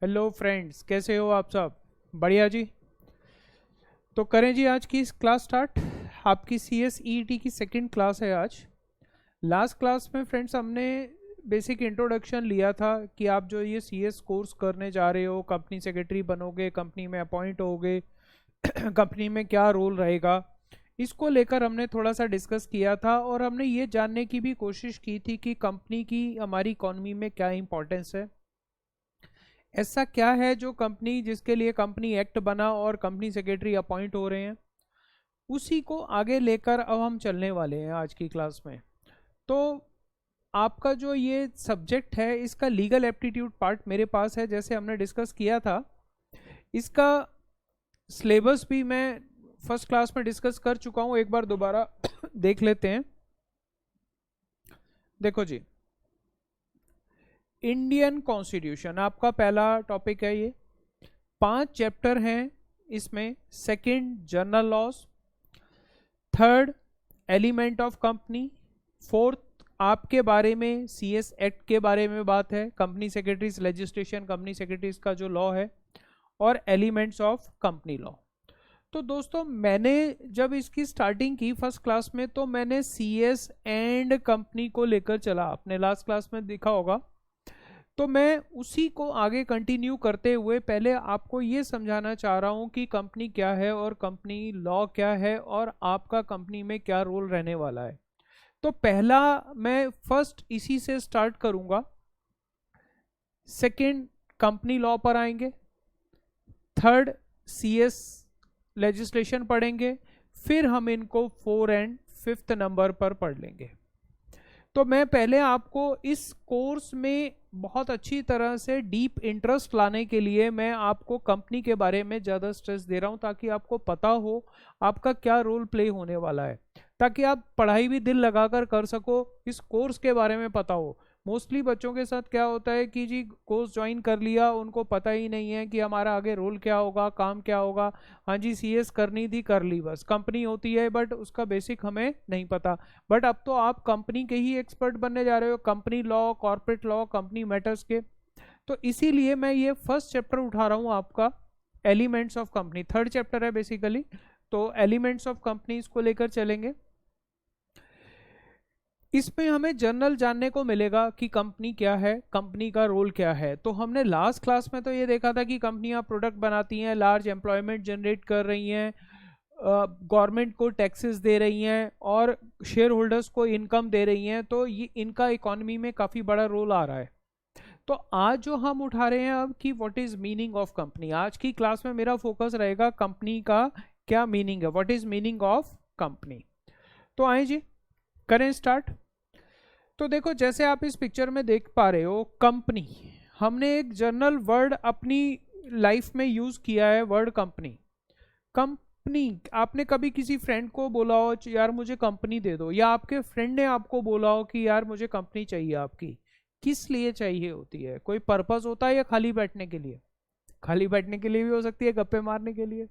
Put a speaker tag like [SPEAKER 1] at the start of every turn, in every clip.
[SPEAKER 1] Hello friends, कैसे हो आप सब? बढ़िया जी। तो करें जी आज की इस क्लास स्टार्ट। आपकी सी एस ई टी की सेकंड क्लास है आज। लास्ट क्लास में फ्रेंड्स हमने बेसिक इंट्रोडक्शन लिया था कि आप जो ये सी एस कोर्स करने जा रहे हो, कंपनी सेक्रेटरी बनोगे, कंपनी में अपॉइंट होगे, कंपनी में क्या रोल रहेगा, इसको लेकर हमने थोड़ा सा डिस्कस किया था। और हमने ये जानने की भी कोशिश की थी कि कंपनी की हमारी इकॉनमी में क्या इंपॉर्टेंस है, ऐसा क्या है जो कंपनी, जिसके लिए कंपनी एक्ट बना और कंपनी सेक्रेटरी अपॉइंट हो रहे हैं। उसी को आगे लेकर अब हम चलने वाले हैं आज की क्लास में। तो आपका जो ये सब्जेक्ट है, इसका लीगल एप्टीट्यूड पार्ट मेरे पास है, जैसे हमने डिस्कस किया था। इसका सिलेबस भी मैं फर्स्ट क्लास में डिस्कस कर चुका हूँ, एक बार दोबारा देख लेते हैं। देखो जी, इंडियन कॉन्स्टिट्यूशन आपका पहला टॉपिक है। ये 5 चैप्टर हैं इसमें। Second, general laws. Third, element of company. Fourth, आपके बारे में सी एस एक्ट के बारे में बात है, company secretaries legislation, company secretaries का जो लॉ है, और एलिमेंट्स ऑफ कंपनी लॉ। तो दोस्तों, मैंने जब इसकी स्टार्टिंग की फर्स्ट क्लास में, तो मैंने सी एस एंड कंपनी को लेकर चला, आपने लास्ट क्लास में देखा होगा। तो मैं उसी को आगे कंटिन्यू करते हुए पहले आपको ये समझाना चाह रहा हूँ कि कंपनी क्या है और कंपनी लॉ क्या है और आपका कंपनी में क्या रोल रहने वाला है। तो पहला, मैं फर्स्ट इसी से स्टार्ट करूंगा। सेकंड, कंपनी लॉ पर आएंगे। थर्ड, सी एस लेजिस्लेशन पढ़ेंगे। फिर हम इनको 4 और 5 नंबर पर पढ़ लेंगे। तो मैं पहले आपको इस कोर्स में बहुत अच्छी तरह से डीप इंटरेस्ट लाने के लिए मैं आपको कंपनी के बारे में ज़्यादा स्ट्रेस दे रहा हूँ, ताकि आपको पता हो आपका क्या रोल प्ले होने वाला है, ताकि आप पढ़ाई भी दिल लगाकर कर सको, इस कोर्स के बारे में पता हो। मोस्टली बच्चों के साथ क्या होता है कि जी कोर्स ज्वाइन कर लिया, उनको पता ही नहीं है कि हमारा आगे रोल क्या होगा, काम क्या होगा। हाँ जी, सीएस करनी थी, कर ली, बस कंपनी होती है, बट उसका बेसिक हमें नहीं पता। बट अब तो आप कंपनी के ही एक्सपर्ट बनने जा रहे हो, company law, corporate law, company matters के। तो इसीलिए मैं ये फर्स्ट चैप्टर उठा रहा हूँ आपका, elements of company. Third chapter है बेसिकली। तो एलिमेंट्स ऑफ कंपनी इसको लेकर चलेंगे। इसमें हमें जनरल जानने को मिलेगा कि कंपनी क्या है, कंपनी का रोल क्या है। तो हमने लास्ट क्लास में तो ये देखा था कि कंपनियां प्रोडक्ट बनाती हैं, लार्ज एम्प्लॉयमेंट जनरेट कर रही हैं, गवर्नमेंट को टैक्सेस दे रही हैं और शेयर होल्डर्स को इनकम दे रही हैं। तो ये इनका इकोनॉमी में काफ़ी बड़ा रोल आ रहा है। तो आज जो हम उठा रहे हैं अब, कि what is meaning of company. आज की क्लास में मेरा फोकस रहेगा कंपनी का क्या मीनिंग है, what is meaning of company. तो आए जी, करें स्टार्ट। तो देखो, जैसे आप इस पिक्चर में देख पा रहे हो, कंपनी, हमने एक जनरल वर्ड अपनी लाइफ में यूज किया है, वर्ड कंपनी। कंपनी, आपने कभी किसी फ्रेंड को बोला हो यार मुझे कंपनी दे दो, या आपके फ्रेंड ने आपको बोला हो कि यार मुझे कंपनी चाहिए आपकी, किस लिए चाहिए होती है? कोई पर्पस होता है या खाली बैठने के लिए? खाली बैठने के लिए भी हो सकती है, गप्पे मारने के लिए।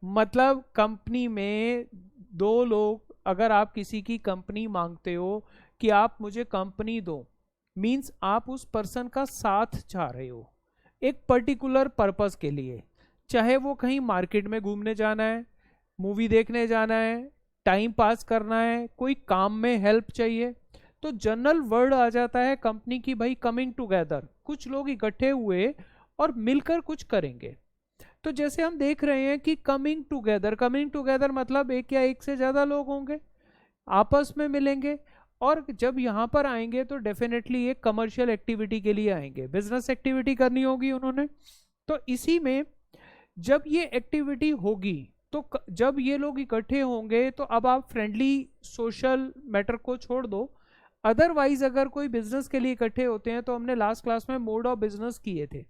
[SPEAKER 1] मतलब कंपनी में दो लोग, अगर आप किसी की कंपनी मांगते हो कि आप मुझे कंपनी दो, मींस आप उस पर्सन का साथ चाह रहे हो एक पर्टिकुलर पर्पस के लिए। चाहे वो कहीं मार्केट में घूमने जाना है, मूवी देखने जाना है, टाइम पास करना है, कोई काम में हेल्प चाहिए, तो जनरल वर्ड आ जाता है कंपनी की, भाई कमिंग टुगेदर, कुछ लोग इकट्ठे हुए और मिलकर कुछ करेंगे। तो जैसे हम देख रहे हैं कि कमिंग टुगेदर, कमिंग टुगेदर मतलब एक या एक से ज़्यादा लोग होंगे, आपस में मिलेंगे, और जब यहाँ पर आएंगे तो डेफिनेटली एक कमर्शियल एक्टिविटी के लिए आएंगे, बिजनेस एक्टिविटी करनी होगी उन्होंने। तो इसी में जब ये एक्टिविटी होगी, तो जब ये लोग इकट्ठे होंगे, तो अब आप फ्रेंडली सोशल मैटर को छोड़ दो, अदरवाइज अगर कोई बिजनेस के लिए इकट्ठे होते हैं, तो हमने लास्ट क्लास में मोड ऑफ बिजनेस किए थे,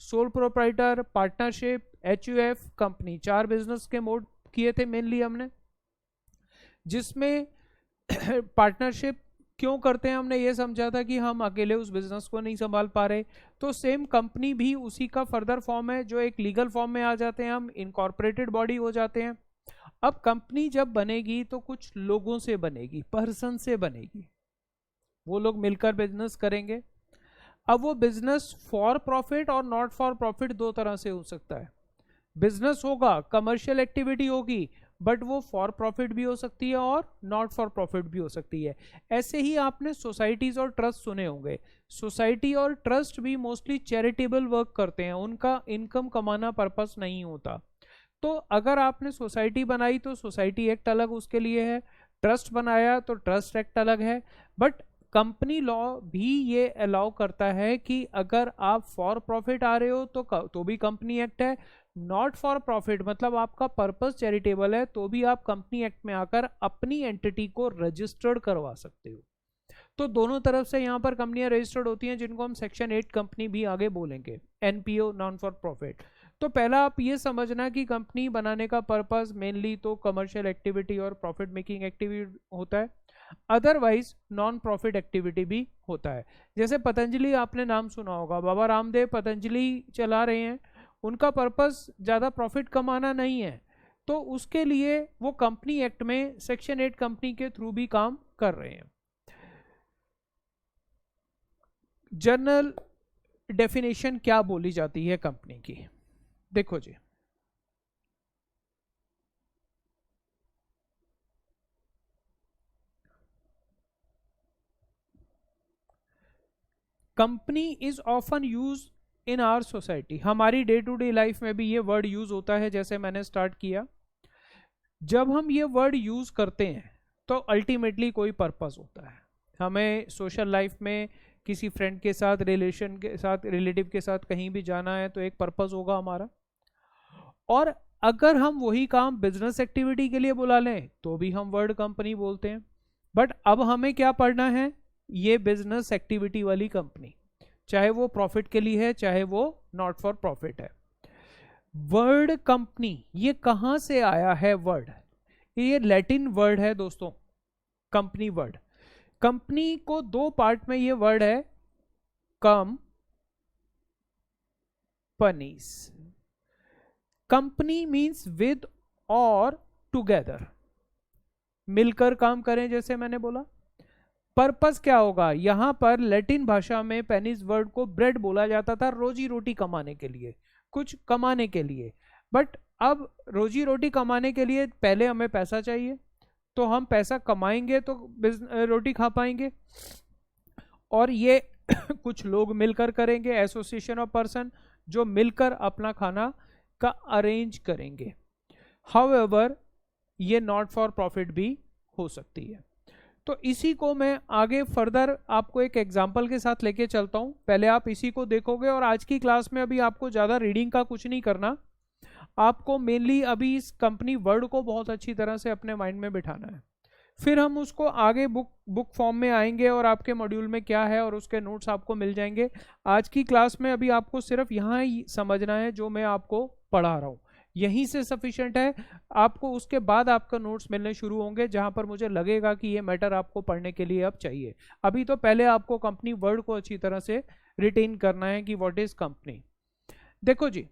[SPEAKER 1] sole proprietor, partnership, HUF, company, 4 business के मोड किए थे मेनली हमने, जिसमें पार्टनरशिप क्यों करते हैं हमने ये समझा था कि हम अकेले उस बिजनेस को नहीं संभाल पा रहे। तो सेम कंपनी भी उसी का फर्दर फॉर्म है, जो एक लीगल फॉर्म में आ जाते हैं, हम इनकॉर्पोरेटेड बॉडी हो जाते हैं। अब कंपनी जब बनेगी तो कुछ लोगों से बनेगी, पर्सन से बनेगी, वो लोग मिलकर बिजनेस करेंगे। अब वो बिजनेस फॉर प्रॉफिट और नॉट फॉर प्रॉफिट दो तरह से हो सकता है। बिजनेस होगा, कमर्शियल एक्टिविटी होगी, बट वो फॉर प्रॉफिट भी हो सकती है और नॉट फॉर प्रॉफिट भी हो सकती है। ऐसे ही आपने सोसाइटीज और ट्रस्ट सुने होंगे। सोसाइटी और ट्रस्ट भी मोस्टली चैरिटेबल वर्क करते हैं, उनका इनकम कमाना पर्पस नहीं होता। तो अगर आपने सोसाइटी बनाई तो सोसाइटी एक्ट अलग उसके लिए है, ट्रस्ट बनाया तो ट्रस्ट एक्ट अलग है। बट कंपनी लॉ भी ये अलाउ करता है कि अगर आप फॉर प्रॉफिट आ रहे हो तो भी कंपनी एक्ट है, नॉट फॉर प्रॉफिट मतलब आपका पर्पस चैरिटेबल है तो भी आप कंपनी एक्ट में आकर अपनी एंटिटी को रजिस्टर्ड करवा सकते हो। तो दोनों तरफ से यहाँ पर कंपनियां रजिस्टर्ड होती हैं, जिनको हम सेक्शन 8 कंपनी भी आगे बोलेंगे, एनपीओ नॉन फॉर प्रॉफिट। तो पहला आप ये समझना कि कंपनी बनाने का पर्पस मेनली तो कमर्शियल एक्टिविटी और प्रॉफिट मेकिंग एक्टिविटी होता है, अदरवाइज नॉन प्रॉफिट एक्टिविटी भी होता है। जैसे पतंजलि आपने नाम सुना होगा, बाबा रामदेव पतंजलि चला रहे हैं, उनका पर्पस ज़्यादा प्रॉफिट कमाना नहीं है, तो उसके लिए वो कंपनी एक्ट में सेक्शन 8 कंपनी के थ्रू भी काम कर रहे हैं। जनरल डेफिनेशन क्या बोली जाती है कंपनी की, देखो जी। Company is often use in our society, हमारी डे टू डे लाइफ में भी ये वर्ड यूज होता है। जैसे मैंने स्टार्ट किया, जब हम ये वर्ड यूज करते हैं तो अल्टीमेटली कोई पर्पस होता है। हमें सोशल लाइफ में किसी फ्रेंड के साथ, रिलेशन के साथ, रिलेटिव के साथ कहीं भी जाना है तो एक पर्पस होगा हमारा। और अगर हम वही काम बिजनेस एक्टिविटी के लिए बुला लें तो भी हम वर्ड कंपनी बोलते हैं। बट अब हमें क्या पढ़ना है, ये बिजनेस एक्टिविटी वाली कंपनी, चाहे वो प्रॉफिट के लिए है चाहे वो नॉट फॉर प्रॉफिट है। वर्ड कंपनी ये कहां से आया है वर्ड, ये लैटिन वर्ड है दोस्तों, कंपनी वर्ड। कंपनी को दो पार्ट में ये वर्ड है, कंपनीज। कंपनी मींस विद और टुगेदर, मिलकर काम करें, जैसे मैंने बोला। पर्पस क्या होगा, यहां पर लैटिन भाषा में पेनिस वर्ड को ब्रेड बोला जाता था, रोजी रोटी कमाने के लिए, कुछ कमाने के लिए। बट अब रोजी रोटी कमाने के लिए पहले हमें पैसा चाहिए, तो हम पैसा कमाएंगे तो रोटी खा पाएंगे, और ये कुछ लोग मिलकर करेंगे, एसोसिएशन ऑफ पर्सन, जो मिलकर अपना खाना का अरेंज करेंगे। हाउएवर ये नॉट फॉर प्रॉफिट भी हो सकती है। तो इसी को मैं आगे फर्दर आपको एक एग्जांपल के साथ लेके चलता हूं, पहले आप इसी को देखोगे। और आज की क्लास में अभी आपको ज़्यादा रीडिंग का कुछ नहीं करना, आपको मेनली अभी इस कंपनी वर्ड को बहुत अच्छी तरह से अपने माइंड में बिठाना है। फिर हम उसको आगे बुक फॉर्म में आएंगे और आपके मॉड्यूल में क्या है और उसके नोट्स आपको मिल जाएंगे। आज की क्लास में अभी आपको सिर्फ यहाँ ही समझना है जो मैं आपको पढ़ा रहा हूँ, यहीं से सफिशिएंट है। आपको उसके बाद आपका नोट्स मिलने शुरू होंगे जहां पर मुझे लगेगा कि ये मैटर आपको पढ़ने के लिए अब चाहिए। अभी तो पहले आपको कंपनी वर्ड को अच्छी तरह से रिटेन करना है कि व्हाट इज कंपनी। देखो जी,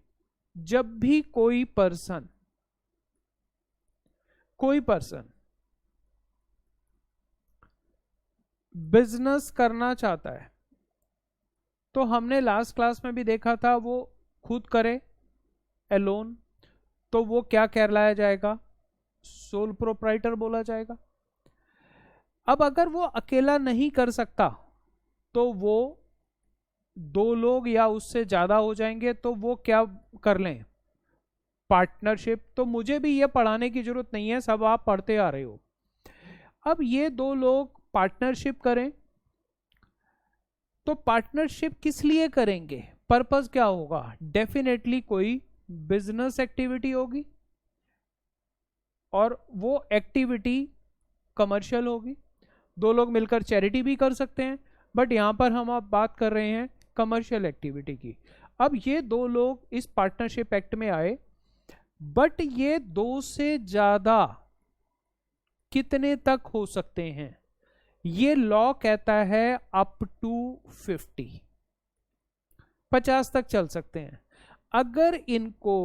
[SPEAKER 1] जब भी कोई पर्सन बिजनेस करना चाहता है, तो हमने लास्ट क्लास में भी देखा था, वो खुद करे एलोन, तो वो क्या कहलाया जाएगा, सोल प्रोप्राइटर बोला जाएगा। अब अगर वो अकेला नहीं कर सकता तो वो दो लोग या उससे ज्यादा हो जाएंगे, तो वो क्या कर लें, पार्टनरशिप। तो मुझे भी ये पढ़ाने की जरूरत नहीं है, सब आप पढ़ते आ रहे हो। अब ये दो लोग पार्टनरशिप करें, तो पार्टनरशिप किस लिए करेंगे, पर्पस क्या होगा, डेफिनेटली कोई बिजनेस एक्टिविटी होगी, और वो एक्टिविटी कमर्शियल होगी। दो लोग मिलकर चैरिटी भी कर सकते हैं, बट यहां पर हम अब बात कर रहे हैं कमर्शियल एक्टिविटी की। अब ये दो लोग इस पार्टनरशिप एक्ट में आए, बट ये दो से ज्यादा कितने तक हो सकते हैं, ये लॉ कहता है अप टू 50 तक चल सकते हैं। अगर इनको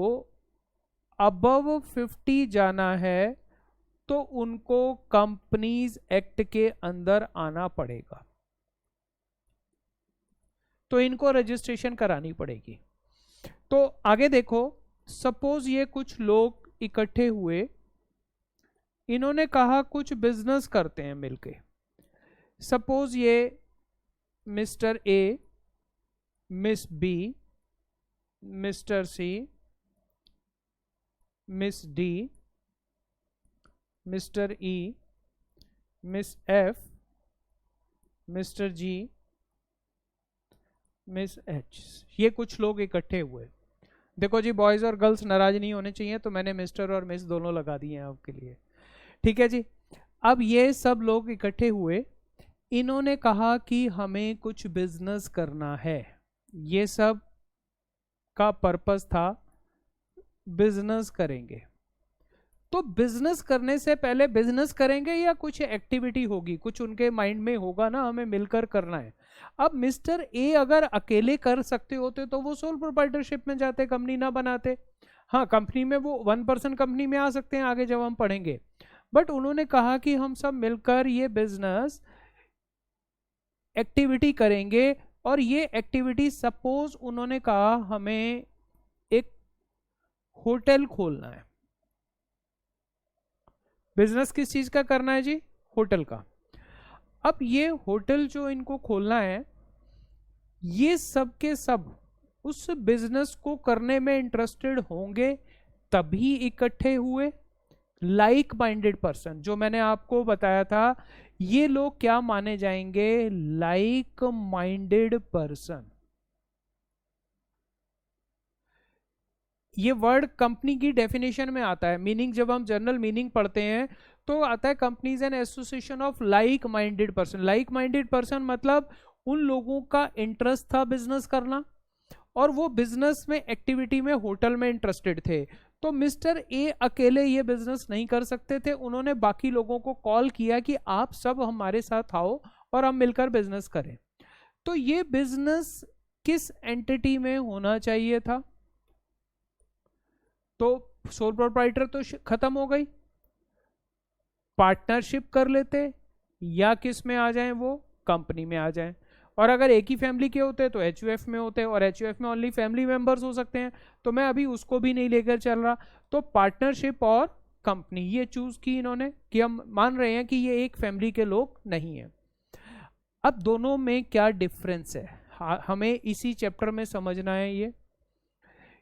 [SPEAKER 1] अबव 50 जाना है तो उनको कंपनीज एक्ट के अंदर आना पड़ेगा। तो इनको रजिस्ट्रेशन करानी पड़ेगी। तो आगे देखो, सपोज ये कुछ लोग इकट्ठे हुए, इन्होंने कहा कुछ बिजनेस करते हैं मिलके। सपोज ये mister A, miss B, mister C, miss D, mister E, miss F, mister G, miss H, ये कुछ लोग इकट्ठे हुए। देखो जी, बॉयज और गर्ल्स नाराज नहीं होने चाहिए, तो मैंने मिस्टर और मिस दोनों लगा दिए हैं आपके लिए, ठीक है जी। अब ये सब लोग इकट्ठे हुए, इन्होंने कहा कि हमें कुछ बिजनेस करना है। ये सब का पर्पस था बिजनेस करेंगे। तो बिजनेस करने से पहले बिजनेस करेंगे या कुछ एक्टिविटी होगी, कुछ उनके माइंड में होगा ना, हमें मिलकर करना है। अब मिस्टर ए अगर अकेले कर सकते होते तो वो सोल प्रोप्राइटरशिप में जाते, कंपनी ना बनाते। हाँ, कंपनी में वो 1% कंपनी में आ सकते हैं आगे जब हम पढ़ेंगे, बट उन्होंने कहा कि हम सब मिलकर ये बिजनेस एक्टिविटी करेंगे। और ये एक्टिविटी, सपोज उन्होंने कहा हमें एक होटल खोलना है। बिजनेस किस चीज का करना है जी? होटल का। अब ये होटल जो इनको खोलना है, ये सब के सब उस बिजनेस को करने में इंटरेस्टेड होंगे तभी इकट्ठे हुए। लाइक माइंडेड पर्सन, जो मैंने आपको बताया था, ये लोग क्या माने जाएंगे? Like minded person. ये वर्ड कंपनी की डेफिनेशन में आता है, मीनिंग जब हम जनरल मीनिंग पढ़ते हैं तो आता है companies and association of like minded person. Like minded person मतलब उन लोगों का इंटरेस्ट था बिजनेस करना, और वो बिजनेस में, एक्टिविटी में, होटल में इंटरेस्टेड थे। तो मिस्टर ए अकेले ये बिजनेस नहीं कर सकते थे, उन्होंने बाकी लोगों को कॉल किया कि आप सब हमारे साथ आओ और हम मिलकर बिजनेस करें। तो ये बिजनेस किस एंटिटी में होना चाहिए था? तो सोल प्रोप्राइटर तो खत्म हो गई, पार्टनरशिप कर लेते, या किस में आ जाएं? वो कंपनी में आ जाएं। और अगर एक ही फैमिली के होते तो एचयूएफ में होते, और एचयूएफ में ओनली फैमिली मेंबर्स हो सकते हैं, तो मैं अभी उसको भी नहीं लेकर चल रहा। तो पार्टनरशिप और कंपनी ये चूज की इन्होंने, कि हम मान रहे हैं कि ये एक फैमिली के लोग नहीं है। अब दोनों में क्या डिफरेंस है, हमें इसी चैप्टर में समझना है।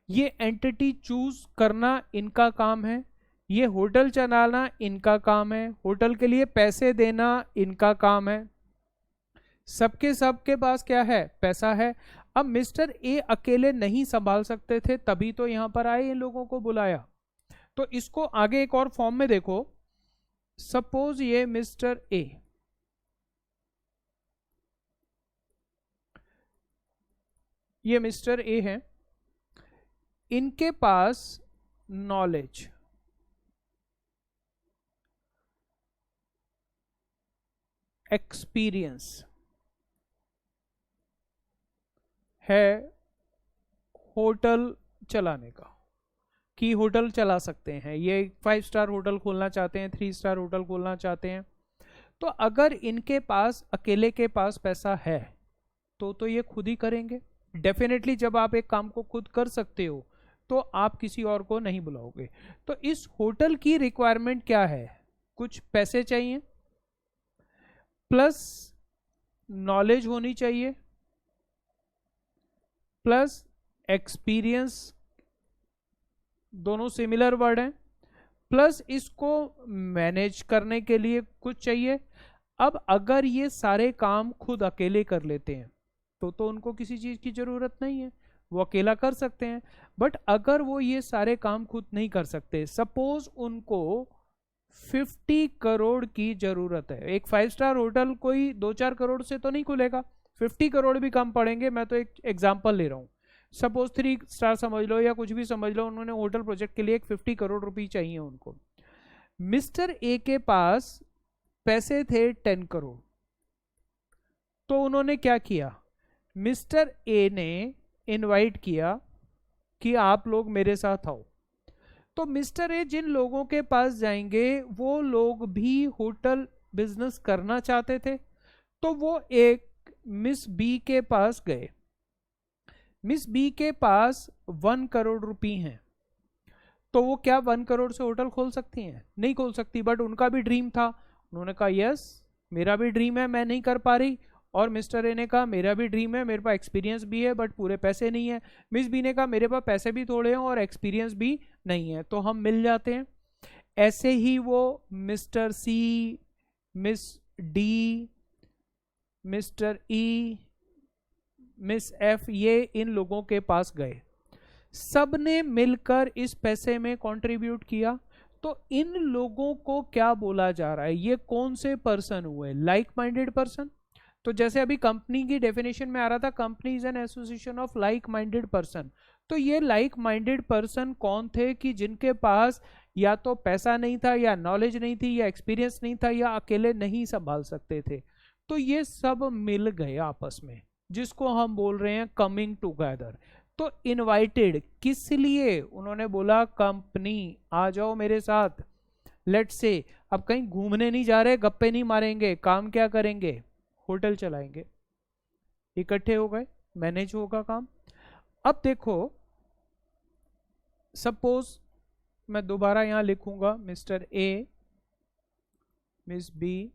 [SPEAKER 1] ये एंटिटी चूज करना इनका काम है, ये होटल चलाना इनका काम है, होटल के लिए पैसे देना इनका काम है। सबके पास क्या है? पैसा है। अब मिस्टर ए अकेले नहीं संभाल सकते थे, तभी तो यहां पर आए, इन लोगों को बुलाया। तो इसको आगे एक और फॉर्म में देखो। सपोज ये मिस्टर ए, ये मिस्टर ए है, इनके पास नॉलेज, एक्सपीरियंस है होटल चलाने का, कि होटल चला सकते हैं। ये 5 स्टार होटल खोलना चाहते हैं, 3 स्टार होटल खोलना चाहते हैं। तो अगर इनके पास, अकेले के पास पैसा है तो ये खुद ही करेंगे। डेफिनेटली जब आप एक काम को खुद कर सकते हो तो आप किसी और को नहीं बुलाओगे। तो इस होटल की रिक्वायरमेंट क्या है? कुछ पैसे चाहिए, प्लस नॉलेज होनी चाहिए, प्लस एक्सपीरियंस, दोनों सिमिलर वर्ड हैं, प्लस इसको मैनेज करने के लिए कुछ चाहिए। अब अगर ये सारे काम खुद अकेले कर लेते हैं तो उनको किसी चीज की जरूरत नहीं है, वो अकेला कर सकते हैं। बट अगर वो ये सारे काम खुद नहीं कर सकते, सपोज उनको 50 करोड़ की जरूरत है। एक 5 स्टार होटल कोई 2-4 करोड़ से तो नहीं खुलेगा, 50 करोड़ भी कम पड़ेंगे। मैं तो एक एग्जांपल ले रहा हूँ, सपोज 3 स्टार समझ लो या कुछ भी समझ लो, उन्होंने होटल प्रोजेक्ट के लिए एक 50 करोड़ रुपए चाहिए उनको। मिस्टर ए के पास पैसे थे 10 करोड़। तो उन्होंने क्या किया? मिस्टर ए ने इनवाइट किया कि आप लोग मेरे साथ आओ। तो मिस्टर ए जिन लोगों के पास जाएंगे वो लोग भी होटल बिजनेस करना चाहते थे, तो वो एक मिस बी के पास गए। मिस बी के पास 1 करोड़ रुपए हैं, तो वो क्या 1 करोड़ से होटल खोल सकती हैं? नहीं खोल सकती, बट उनका भी ड्रीम था। उन्होंने कहा यस मेरा भी ड्रीम है, मैं नहीं कर पा रही। और मिस्टर ए ने कहा मेरा भी ड्रीम है, मेरे पास एक्सपीरियंस भी है बट पूरे पैसे नहीं है। मिस बी ने कहा मेरे पास पैसे भी थोड़े हैं और एक्सपीरियंस भी नहीं है, तो हम मिल जाते हैं। ऐसे ही वो mister C, miss D, mister E, miss F, ये इन लोगों के पास गए, सब ने मिलकर इस पैसे में कंट्रीब्यूट किया। तो इन लोगों को क्या बोला जा रहा है? ये कौन से पर्सन हुए? Like minded person. तो जैसे अभी कंपनी की डेफिनेशन में आ रहा था, company is an association of like minded person. तो ये लाइक माइंडेड पर्सन कौन थे कि जिनके पास या तो पैसा नहीं था, या नॉलेज नहीं थी, या एक्सपीरियंस नहीं था, या अकेले नहीं संभाल सकते थे। तो ये सब मिल गए आपस में, जिसको हम बोल रहे हैं कमिंग टुगेदर। तो इनवाइटेड किस लिए? उन्होंने बोला कंपनी आ जाओ मेरे साथ, लेट्स से अब कहीं घूमने नहीं जा रहे, गप्पे नहीं मारेंगे, काम क्या करेंगे? होटल चलाएंगे। इकट्ठे हो गए, मैनेज होगा काम। अब देखो, सपोज मैं दोबारा यहां लिखूंगा मिस्टर ए, मिस बी,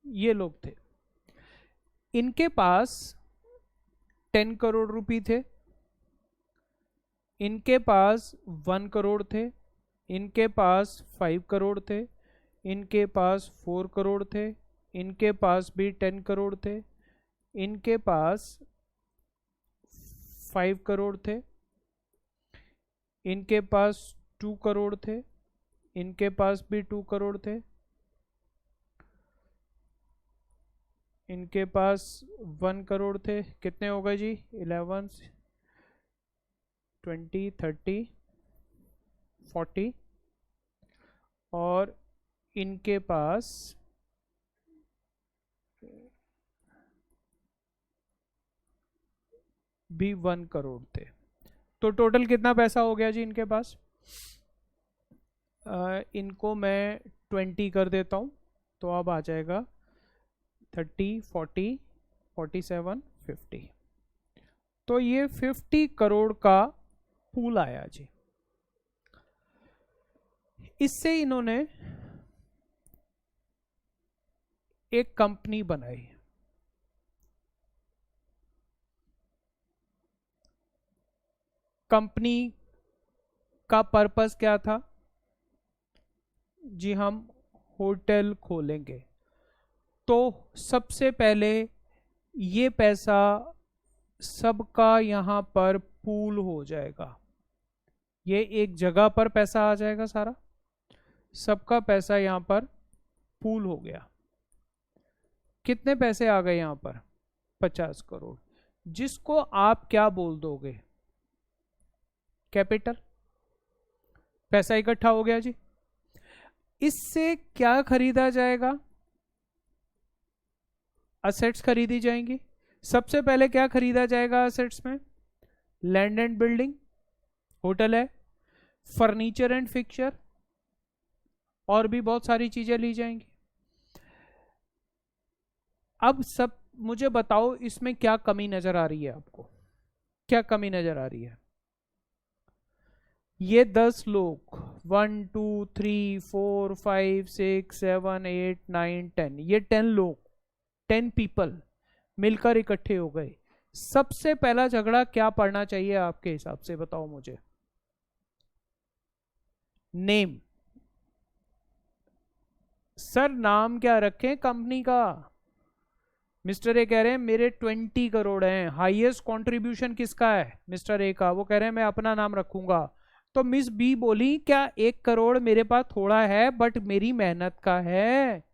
[SPEAKER 1] ये लोग थे। इनके पास 10 करोड़ रुपए थे, इनके पास 1 करोड़ थे, इनके पास 5 करोड़ थे, इनके पास 4 करोड़ थे, इनके पास भी 10 करोड़ थे, इनके पास 5 करोड़ थे, इनके पास 2 करोड़ थे, इनके पास भी 2 करोड़ थे, इनके पास 1 करोड़ थे। कितने हो गए जी? 11, 20, 30, 40। और इनके पास भी 1 करोड़ थे। तो टोटल कितना पैसा हो गया जी इनके पास? इनको मैं 20 कर देता हूँ, तो अब आ जाएगा 30, 40, 47, 50। तो ये 50 करोड़ का पूल आया जी। इससे इन्होंने एक कंपनी बनाई। कंपनी का पर्पस क्या था जी? हम होटल खोलेंगे। तो सबसे पहले ये पैसा सबका यहाँ पर पूल हो जाएगा, ये एक जगह पर पैसा आ जाएगा, सारा सबका पैसा यहाँ पर पूल हो गया। कितने पैसे आ गए यहाँ पर? 50 करोड़, जिसको आप क्या बोल दोगे? कैपिटल। पैसा इकट्ठा हो गया जी। इससे क्या खरीदा जाएगा? असेट्स खरीदी जाएंगी। सबसे पहले क्या खरीदा जाएगा असेट्स में? लैंड एंड बिल्डिंग, होटल है, फर्नीचर एंड फिक्चर, और भी बहुत सारी चीजें ली जाएंगी। अब सब मुझे बताओ, इसमें क्या कमी नजर आ रही है आपको? क्या कमी नजर आ रही है? ये 10 लोग, 1, 2, 3, 4, 5, 6, 7, 8, 9, 10, ये 10 लोग, 10 पीपल मिलकर इकट्ठे हो गए। सबसे पहला झगड़ा क्या पड़ना चाहिए आपके हिसाब से? बताओ मुझे। नेम। सर नाम क्या रखें कंपनी का? मिस्टर ए कह रहे हैं मेरे 20 करोड़ हैं। हाईएस्ट कंट्रीब्यूशन किसका है? मिस्टर ए का। वो कह रहे हैं मैं अपना नाम रखूंगा। तो मिस बी बोली क्या 1 करोड़ मेरे पास थोड़ा है, बट मेरी मेहनत का है,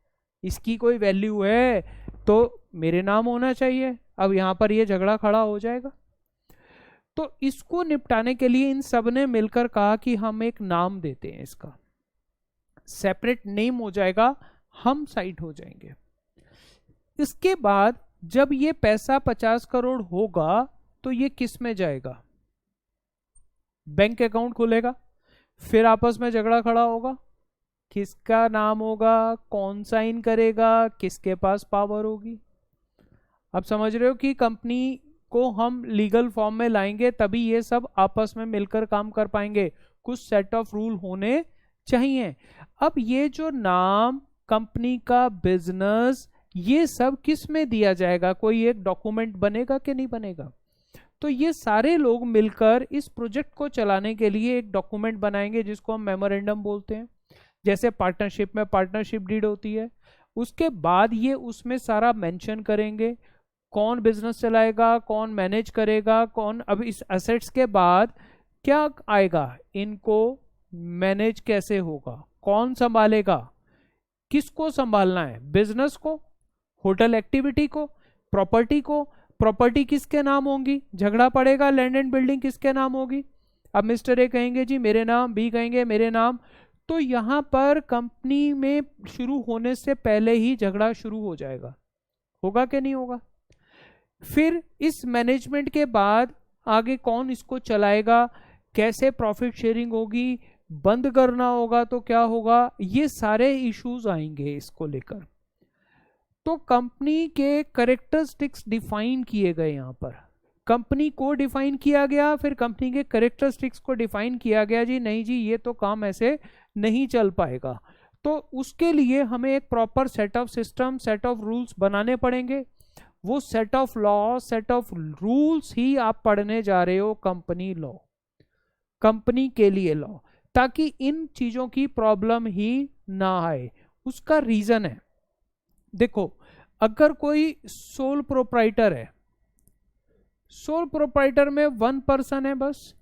[SPEAKER 1] इसकी कोई वैल्यू है, तो मेरे नाम होना चाहिए। अब यहां पर ये झगड़ा खड़ा हो जाएगा। तो इसको निपटाने के लिए इन सब ने मिलकर कहा कि हम एक नाम देते हैं, इसका सेपरेट नेम हो जाएगा, हम साइड हो जाएंगे। इसके बाद जब ये पैसा 50 करोड़ होगा तो ये किस में जाएगा? बैंक अकाउंट खुलेगा, फिर आपस में झगड़ा खड़ा होगा, किसका नाम होगा, कौन साइन करेगा, किसके पास पावर होगी। अब समझ रहे हो कि कंपनी को हम लीगल फॉर्म में लाएंगे तभी ये सब आपस में मिलकर काम कर पाएंगे, कुछ सेट ऑफ रूल होने चाहिए। अब ये जो नाम, कंपनी का बिजनेस, ये सब किस में दिया जाएगा? कोई एक डॉक्यूमेंट बनेगा कि नहीं बनेगा? तो ये सारे लोग मिलकर इस प्रोजेक्ट को चलाने के लिए एक डॉक्यूमेंट बनाएंगे जिसको हम मेमोरेंडम बोलते हैं। जैसे पार्टनरशिप में पार्टनरशिप डीड होती है, उसके बाद ये उसमें सारा मेंशन करेंगे कौन बिजनेस चलाएगा, कौन मैनेज करेगा, कौन। अब इस एसेट्स के बाद क्या आएगा, इनको मैनेज कैसे होगा, कौन संभालेगा, किसको संभालना है, बिजनेस को, होटल एक्टिविटी को, प्रॉपर्टी को। प्रॉपर्टी किसके नाम होंगी, झगड़ा पड़ेगा, लैंड एंड बिल्डिंग किसके नाम होगी। अब मिस्टर ए कहेंगे जी मेरे नाम, बी कहेंगे मेरे नाम। तो यहां पर कंपनी में शुरू होने से पहले ही झगड़ा शुरू हो जाएगा, होगा कि नहीं होगा। फिर इस मैनेजमेंट के बाद आगे कौन इसको चलाएगा, कैसे प्रॉफिट शेयरिंग होगी, बंद करना होगा तो क्या होगा, ये सारे इश्यूज आएंगे इसको लेकर। तो कंपनी के कैरेक्टरिस्टिक्स डिफाइन किए गए, यहां पर कंपनी को डिफाइन किया गया, फिर कंपनी के कैरेक्टरिस्टिक्स को डिफाइन किया गया। जी नहीं जी, ये तो काम ऐसे नहीं चल पाएगा। तो उसके लिए हमें एक proper set of system, set of rules बनाने पड़ेंगे। वो set of law, set of rules ही आप पढ़ने जा रहे हो, कंपनी लॉ, कंपनी के लिए लॉ, ताकि इन चीजों की प्रॉब्लम ही ना आए। उसका रीजन है, देखो अगर कोई सोल प्रोप्राइटर है, सोल प्रोप्राइटर में 1 पर्सन है, बस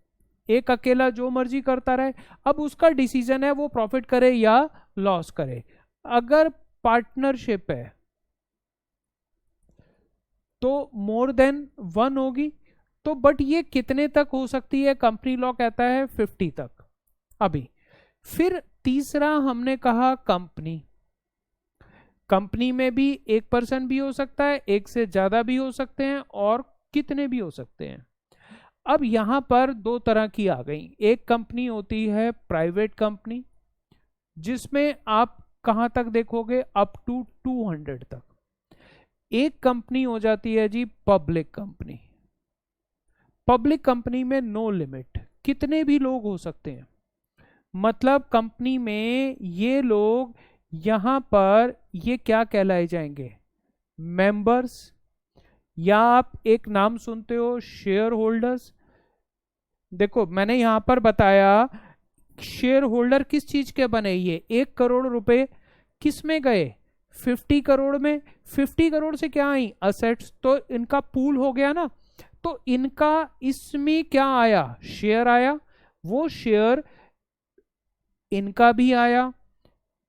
[SPEAKER 1] एक अकेला जो मर्जी करता रहे, अब उसका डिसीजन है वो प्रॉफिट करे या लॉस करे। अगर पार्टनरशिप है तो मोर देन 1 होगी। तो बट ये कितने तक हो सकती है, कंपनी लॉ कहता है 50 तक अभी। फिर तीसरा हमने कहा कंपनी, कंपनी में भी 1 पर्सन भी हो सकता है, एक से ज्यादा भी हो सकते हैं, और कितने भी हो सकते हैं। अब यहां पर 2 तरह की आ गई। एक कंपनी होती है प्राइवेट कंपनी, जिसमें आप कहां तक देखोगे, अप टू 200 तक। एक कंपनी हो जाती है जी पब्लिक कंपनी। पब्लिक कंपनी में नो लिमिट, कितने भी लोग हो सकते हैं। मतलब कंपनी में ये लोग यहां पर ये क्या कहलाए जाएंगे, मेंबर्स, या आप एक नाम सुनते हो शेयर होल्डर्स। देखो मैंने यहां पर बताया शेयर होल्डर किस चीज के बने, ये 1 करोड़ रुपए किस में गए, 50 करोड़ में। 50 करोड़ से क्या आई, असेट्स, तो इनका पूल हो गया ना। तो इनका इसमें क्या आया, शेयर आया। वो शेयर इनका भी आया,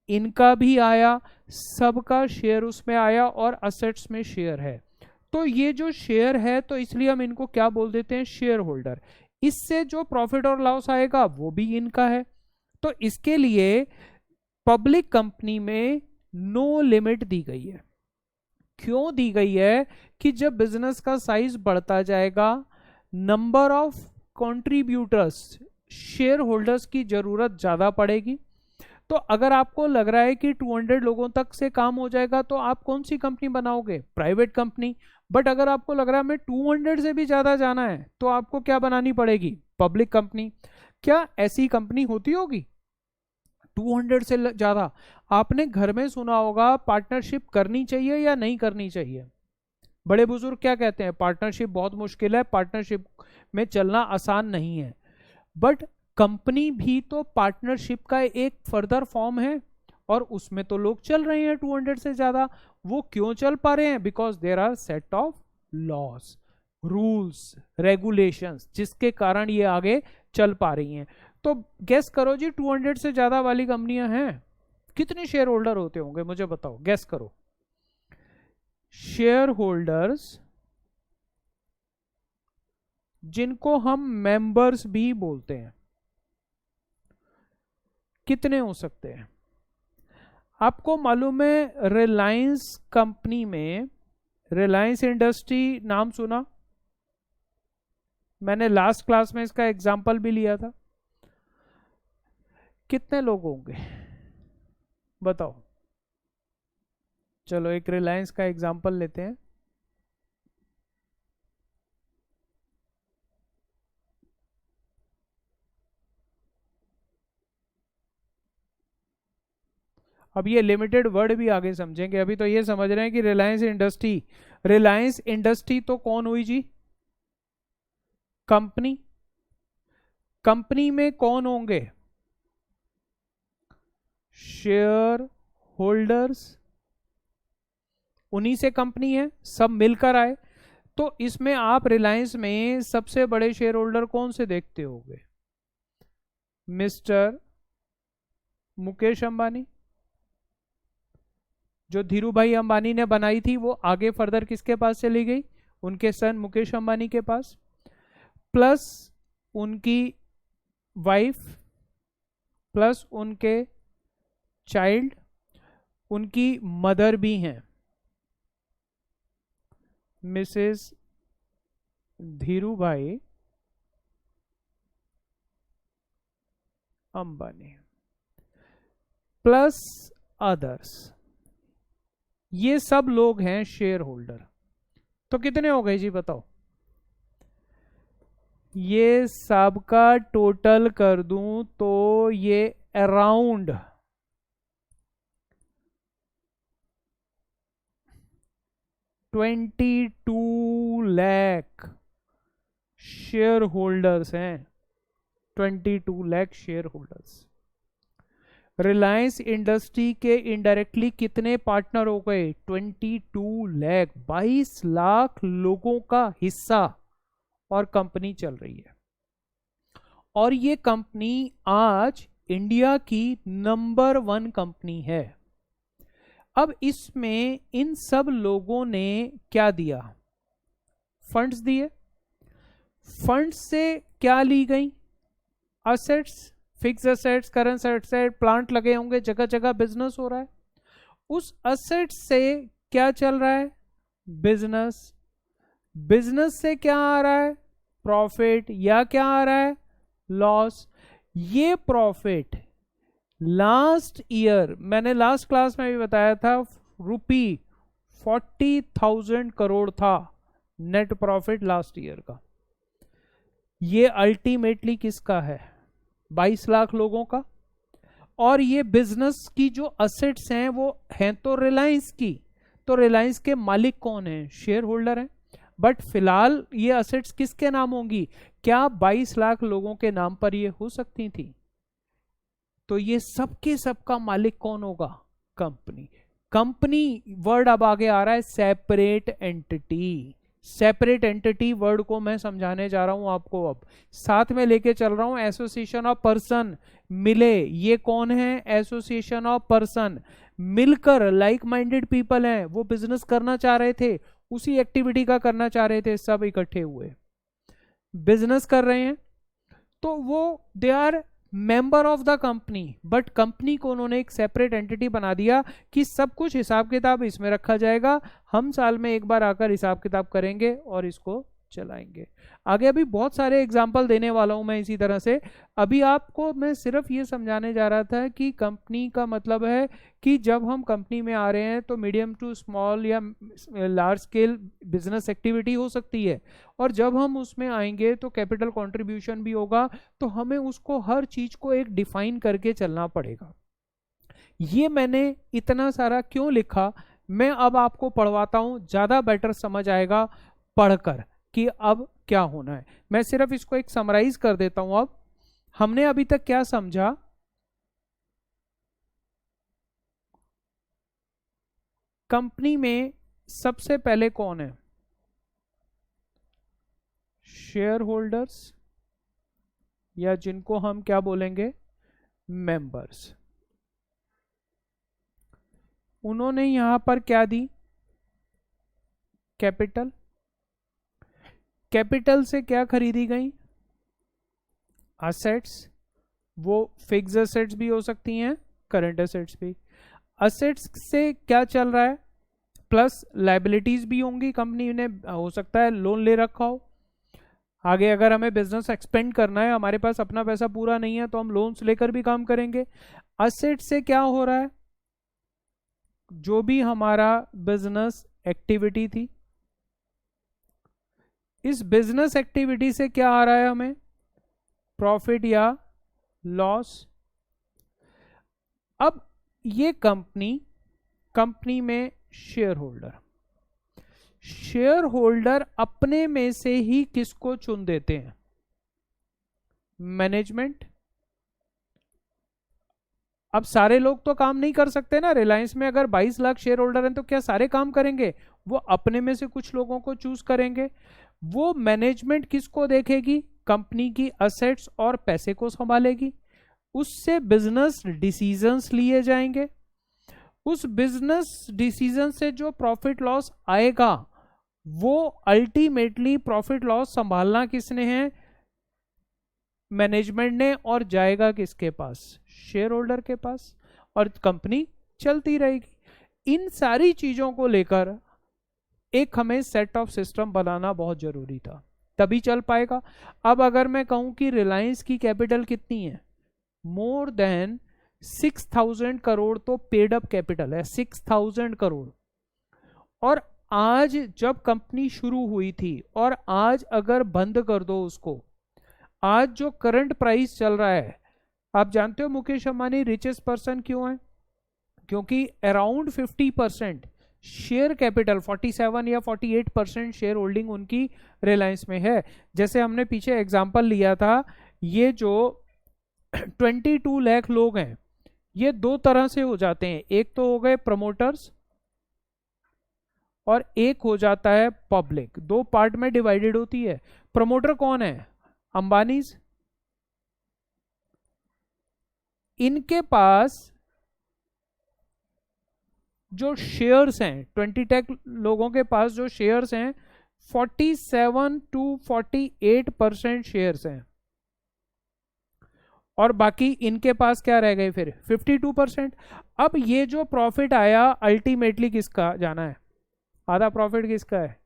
[SPEAKER 1] इनका भी आया, सबका शेयर उसमें आया, और असेट्स में शेयर है। तो ये जो शेयर है, तो इसलिए हम इनको क्या बोल देते हैं, शेयर होल्डर। इससे जो प्रॉफिट और लॉस आएगा वो भी इनका है। तो इसके लिए पब्लिक कंपनी में नो लिमिट दी गई है। क्यों दी गई है, कि जब बिजनेस का साइज बढ़ता जाएगा, number of contributors, share holders की जरूरत ज्यादा पड़ेगी। तो अगर आपको लग रहा है कि 200 लोगों तक से काम हो जाएगा, तो आप कौन सी कंपनी बनाओगे, प्राइवेट कंपनी। बट अगर आपको लग रहा है हमें 200 से भी ज्यादा जाना है, तो आपको क्या बनानी पड़ेगी, पब्लिक कंपनी। क्या ऐसी कंपनी होती होगी 200 से ज्यादा? आपने घर में सुना होगा पार्टनरशिप करनी चाहिए या नहीं करनी चाहिए। बड़े बुजुर्ग क्या कहते हैं, पार्टनरशिप बहुत मुश्किल है, पार्टनरशिप में चलना आसान नहीं है। बट कंपनी भी तो पार्टनरशिप का एक फर्दर फॉर्म है, और उसमें तो लोग चल रहे हैं 200 से ज्यादा। वो क्यों चल पा रहे हैं, because there are set of laws, rules, regulations, जिसके कारण ये आगे चल पा रही हैं। तो गेस करो जी, 200 से ज्यादा वाली कंपनियां हैं, कितने शेयर होल्डर होते होंगे, मुझे बताओ, गेस करो। शेयर होल्डर्स जिनको हम मेंबर्स भी बोलते हैं, कितने हो सकते हैं? आपको मालूम है रिलायंस कंपनी में, रिलायंस इंडस्ट्री नाम सुना, मैंने लास्ट क्लास में इसका एग्जाम्पल भी लिया था। कितने लोग होंगे बताओ? चलो एक रिलायंस का एग्जाम्पल लेते हैं। अब ये लिमिटेड वर्ड भी आगे समझेंगे, अभी तो ये समझ रहे हैं कि रिलायंस इंडस्ट्री। रिलायंस इंडस्ट्री तो कौन हुई जी? कंपनी। कंपनी में कौन होंगे? शेयर होल्डर्स, उन्हीं से कंपनी है, सब मिलकर आए। तो इसमें आप रिलायंस में सबसे बड़े शेयर होल्डर कौन से देखते होंगे? मिस्टर मुकेश अंबानी। जो धीरू भाई अंबानी ने बनाई थी वो आगे फर्दर किसके पास चली गई? उनके सन मुकेश अंबानी के पास, प्लस उनकी वाइफ, प्लस उनके चाइल्ड, उनकी मदर भी हैं, मिसेस धीरू भाई अंबानी, प्लस अदर्स। ये सब लोग हैं शेयर होल्डर। तो कितने हो गए जी बताओ? ये सबका टोटल कर दूं तो ये अराउंड 22 लाख शेयर होल्डर्स हैं। 22 lakh share holders. Reliance industry के इनडायरेक्टली कितने पार्टनर हो गए? 22 लाख, 22 लाख लोगों का हिस्सा और कंपनी चल रही है। और ये कंपनी आज इंडिया की नंबर 1 कंपनी है। अब इसमें इन सब लोगों ने क्या दिया? फंड्स दिए। फंड्स से क्या ली गई? Assets, fix assets, current asset, plant लगे होंगे, जगह जगह बिजनेस हो रहा है। उस असेट्स से क्या चल रहा है? बिजनेस। बिजनेस से क्या आ रहा है? प्रॉफिट, या क्या आ रहा है? लॉस। ये प्रॉफिट लास्ट ईयर, मैंने लास्ट क्लास में भी बताया था, रुपी 40,000 करोड़ था नेट प्रॉफिट लास्ट ईयर का। ये अल्टीमेटली किसका है? 22 लाख लोगों का। और ये बिजनेस की जो असेट्स हैं वो हैं तो रिलायंस की। तो रिलायंस के मालिक कौन है? शेयर होल्डर हैं। बट फिलहाल ये असेट्स किसके नाम होंगी? क्या 22 लाख लोगों के नाम पर ये हो सकती थी? तो ये सबके सबका मालिक कौन होगा? कंपनी। कंपनी वर्ड अब आगे आ रहा है separate entity. Separate entity word को मैं समझाने जा रहा हूं आपको। अब साथ में लेके चल रहा हूं एसोसिएशन ऑफ पर्सन। मिले, ये कौन है? Association of person. मिलकर, लाइक माइंडेड पीपल हैं, वो बिजनेस करना चाह रहे थे, उसी एक्टिविटी का करना चाह रहे थे, सब इकट्ठे हुए बिजनेस कर रहे हैं। तो वो they are member of the company, but company को उन्होंने एक सेपरेट एंटिटी बना दिया कि सब कुछ हिसाब किताब इसमें रखा जाएगा, हम साल में एक बार आकर हिसाब किताब करेंगे और इसको चलाएंगे। आगे अभी बहुत सारे एग्जाम्पल देने वाला हूं मैं इसी तरह से। अभी आपको मैं सिर्फ ये समझाने जा रहा था कि कंपनी का मतलब है कि जब हम कंपनी में आ रहे हैं तो मीडियम टू स्मॉल या लार्ज स्केल बिजनेस एक्टिविटी हो सकती है, और जब हम उसमें आएंगे तो कैपिटल कंट्रीब्यूशन भी होगा। तो हमें उसको हर चीज को एक डिफाइन करके चलना पड़ेगा। ये मैंने इतना सारा क्यों लिखा, मैं अब आपको पढ़वाता हूं, ज्यादा बेटर समझ आएगा पढ़कर कि अब क्या होना है। मैं सिर्फ इसको एक समराइज कर देता हूं। अब हमने अभी तक क्या समझा? कंपनी में सबसे पहले कौन है? शेयर होल्डर्स, या जिनको हम क्या बोलेंगे? मेंबर्स। उन्होंने यहां पर क्या दी? कैपिटल। कैपिटल से क्या खरीदी गई? असेट्स। वो फिक्स असेट्स भी हो सकती हैं, करंट असेट्स भी। असेट्स से क्या चल रहा है? प्लस लाइबिलिटीज भी होंगी, कंपनी ने हो सकता है लोन ले रखा हो, आगे अगर हमें बिजनेस एक्सपेंड करना है, हमारे पास अपना पैसा पूरा नहीं है तो हम लोन्स लेकर भी काम करेंगे। असेट से क्या हो रहा है, जो भी हमारा बिजनेस एक्टिविटी थी, इस बिजनेस एक्टिविटी से क्या आ रहा है हमें, प्रॉफिट या लॉस। अब ये कंपनी में शेयर होल्डर अपने में से ही किसको चुन देते हैं, मैनेजमेंट। अब सारे लोग तो काम नहीं कर सकते ना, रिलायंस में अगर 22 लाख शेयर होल्डर हैं तो क्या सारे काम करेंगे, वो अपने में से कुछ लोगों को चूज करेंगे। वो मैनेजमेंट किसको देखेगी, कंपनी की असेट्स और पैसे को संभालेगी, उससे बिजनेस डिसीजंस लिए जाएंगे, उस बिजनेस डिसीजन से जो प्रॉफिट लॉस आएगा वो अल्टीमेटली प्रॉफिट लॉस संभालना किसने है, मैनेजमेंट ने, और जाएगा किसके पास, शेयर होल्डर के पास, और कंपनी चलती रहेगी। इन सारी चीजों को लेकर एक हमें सेट ऑफ सिस्टम बनाना बहुत जरूरी था, तभी चल पाएगा। अब अगर मैं कहूं कि रिलायंस की कैपिटल कितनी है, मोर देन 6000 करोड़ तो पेड अप कैपिटल है, 6000 करोड़। और आज जब कंपनी शुरू हुई थी और आज अगर बंद कर दो उसको, आज जो करंट प्राइस चल रहा है, आप जानते हो मुकेश अंबानी रिचेस्ट पर्सन क्यों है, क्योंकि अराउंड 50% शेयर कैपिटल, 47 या 48% शेयर होल्डिंग उनकी रिलायंस में है। जैसे हमने पीछे एग्जांपल लिया था, ये जो 22 लाख लोग हैं, ये दो तरह से हो जाते हैं, एक तो हो गए प्रमोटर्स और एक हो जाता है पब्लिक, दो पार्ट में डिवाइडेड होती है। प्रमोटर कौन है, अंबानीज, इनके पास जो शेयर्स हैं, 20 लाख लोगों के पास जो शेयर्स हैं 47 to 48% शेयर्स हैं, और बाकी इनके पास क्या रह गए फिर 52%। अब ये जो प्रॉफिट आया अल्टीमेटली किसका जाना है, आधा प्रॉफिट किसका है,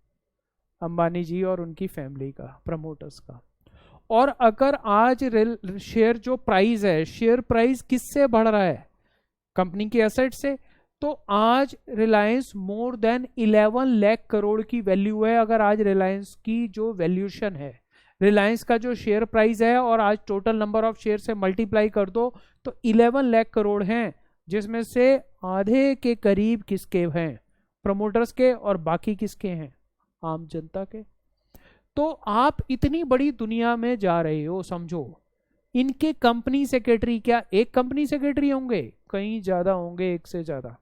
[SPEAKER 1] अंबानी जी और उनकी फैमिली का, प्रमोटर्स का। और अगर आज शेयर जो प्राइस है, शेयर प्राइस किससे बढ़ रहा है, कंपनी के एसेट से, तो आज रिलायंस मोर देन 11 लाख करोड़ की वैल्यू है। अगर आज रिलायंस की जो वैल्यूशन है, रिलायंस का जो शेयर प्राइस है और आज टोटल नंबर ऑफ शेयर से मल्टीप्लाई कर दो तो 11 लाख करोड़ हैं, जिसमें से आधे के करीब किसके हैं, प्रमोटर्स के, और बाकी किसके हैं, आम जनता के। तो आप इतनी बड़ी दुनिया में जा रहे हो, समझो इनके कंपनी सेक्रेटरी क्या एक कंपनी सेक्रेटरी होंगे, कहीं ज्यादा होंगे, एक से ज्यादा।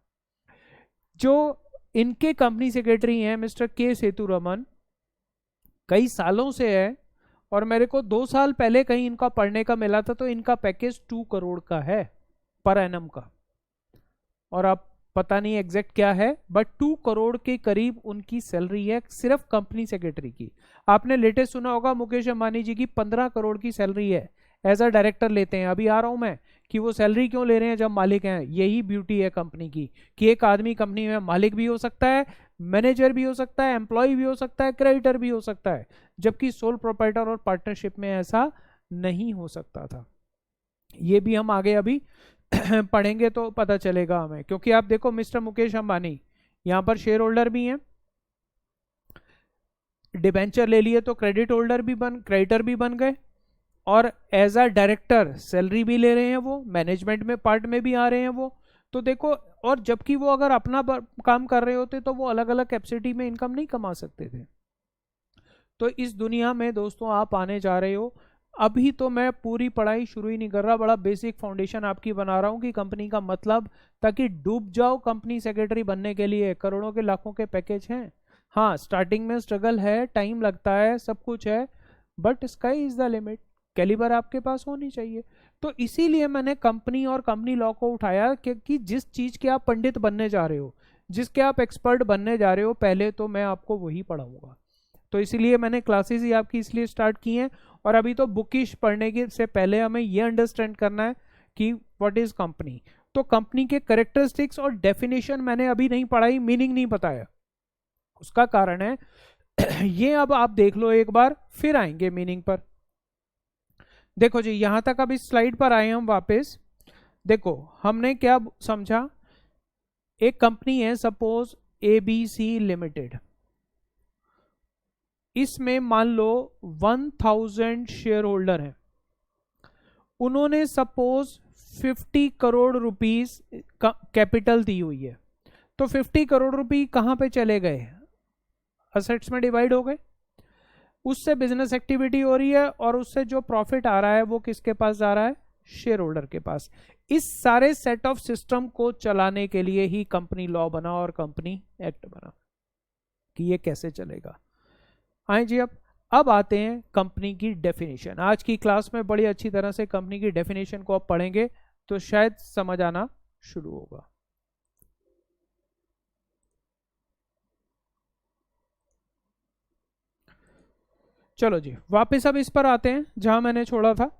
[SPEAKER 1] जो इनके कंपनी सेक्रेटरी हैं मिस्टर के सेतुरमन, कई सालों से है, और मेरे को 2 साल पहले कहीं इनका पढ़ने का मिला था, तो इनका पैकेज 2 करोड़ का है पर एनम का, और आप पता नहीं एग्जैक्ट क्या है, बट 2 करोड़ के करीब उनकी सैलरी है सिर्फ कंपनी सेक्रेटरी की। आपने लेटेस्ट सुना होगा मुकेश अंबानी जी की 15 करोड़ की सैलरी है, एज अ डायरेक्टर लेते हैं। अभी आ रहा हूं मैं कि वो सैलरी क्यों ले रहे हैं जब मालिक हैं। यही ब्यूटी है कंपनी की कि एक आदमी कंपनी में मालिक भी हो सकता है, मैनेजर भी हो सकता है, एम्प्लॉय भी हो सकता है, क्रेडिटर भी हो सकता है, जबकि सोल प्रोप्राइटर और पार्टनरशिप में ऐसा नहीं हो सकता था। ये भी हम आगे अभी पढ़ेंगे तो पता चलेगा हमें, क्योंकि आप देखो मिस्टर मुकेश अंबानी यहां पर शेयर होल्डर भी हैं, डिबेंचर ले लिए तो क्रेडिटर भी बन गए, और एज अ डायरेक्टर सैलरी भी ले रहे हैं, वो मैनेजमेंट में पार्ट में भी आ रहे हैं वो। तो देखो, और जबकि वो अगर अपना काम कर रहे होते तो वो अलग अलग कैपेसिटी में इनकम नहीं कमा सकते थे। तो इस दुनिया में दोस्तों आप आने जा रहे हो, अभी तो मैं पूरी पढ़ाई शुरू ही नहीं कर रहा, बड़ा बेसिक फाउंडेशन आपकी बना रहा हूँ कि कंपनी का मतलब, ताकि डूब जाओ कंपनी सेक्रेटरी बनने के लिए। करोड़ों के लाखों के पैकेज हैं, हाँ स्टार्टिंग में स्ट्रगल है, टाइम लगता है, सब कुछ है, but sky is the limit, calibre आपके पास होनी चाहिए। तो इसीलिए मैंने कंपनी और कंपनी लॉ को उठाया कि जिस चीज के आप पंडित बनने जा रहे हो, जिसके आप एक्सपर्ट बनने जा रहे हो, पहले तो मैं आपको वही पढ़ाऊंगा। तो इसीलिए मैंने क्लासेस ही आपकी इसलिए स्टार्ट की हैं। और अभी तो बुकिश पढ़ने के से पहले हमें ये अंडरस्टैंड करना है कि व्हाट इज कंपनी। तो कंपनी के कैरेक्टरिस्टिक्स और डेफिनेशन मैंने अभी नहीं पढ़ाई, मीनिंग नहीं बताया, उसका कारण है ये। अब आप देख लो एक बार, फिर आएंगे मीनिंग पर। देखो जी, यहां तक अब इस स्लाइड पर आए हम वापस। देखो हमने क्या समझा, एक कंपनी है सपोज ABC लिमिटेड, इसमें मान लो 1000 शेयर होल्डर हैं, उन्होंने सपोज 50 करोड़ रुपीस कैपिटल दी हुई है। तो 50 करोड़ रुपए कहां पे चले गए, असेट्स में डिवाइड हो गए, उससे बिजनेस एक्टिविटी हो रही है और उससे जो प्रॉफिट आ रहा है वो किसके पास जा रहा है, शेयर होल्डर के पास। इस सारे सेट ऑफ सिस्टम को चलाने के लिए ही कंपनी लॉ बना और कंपनी एक्ट बना कि ये कैसे चलेगा। आए जी, अब आते हैं कंपनी की डेफिनेशन। आज की क्लास में बड़ी अच्छी तरह से कंपनी की डेफिनेशन को आप पढ़ेंगे तो शायद समझ आना शुरू होगा। चलो जी, वापस अब इस पर आते हैं जहां मैंने छोड़ा था।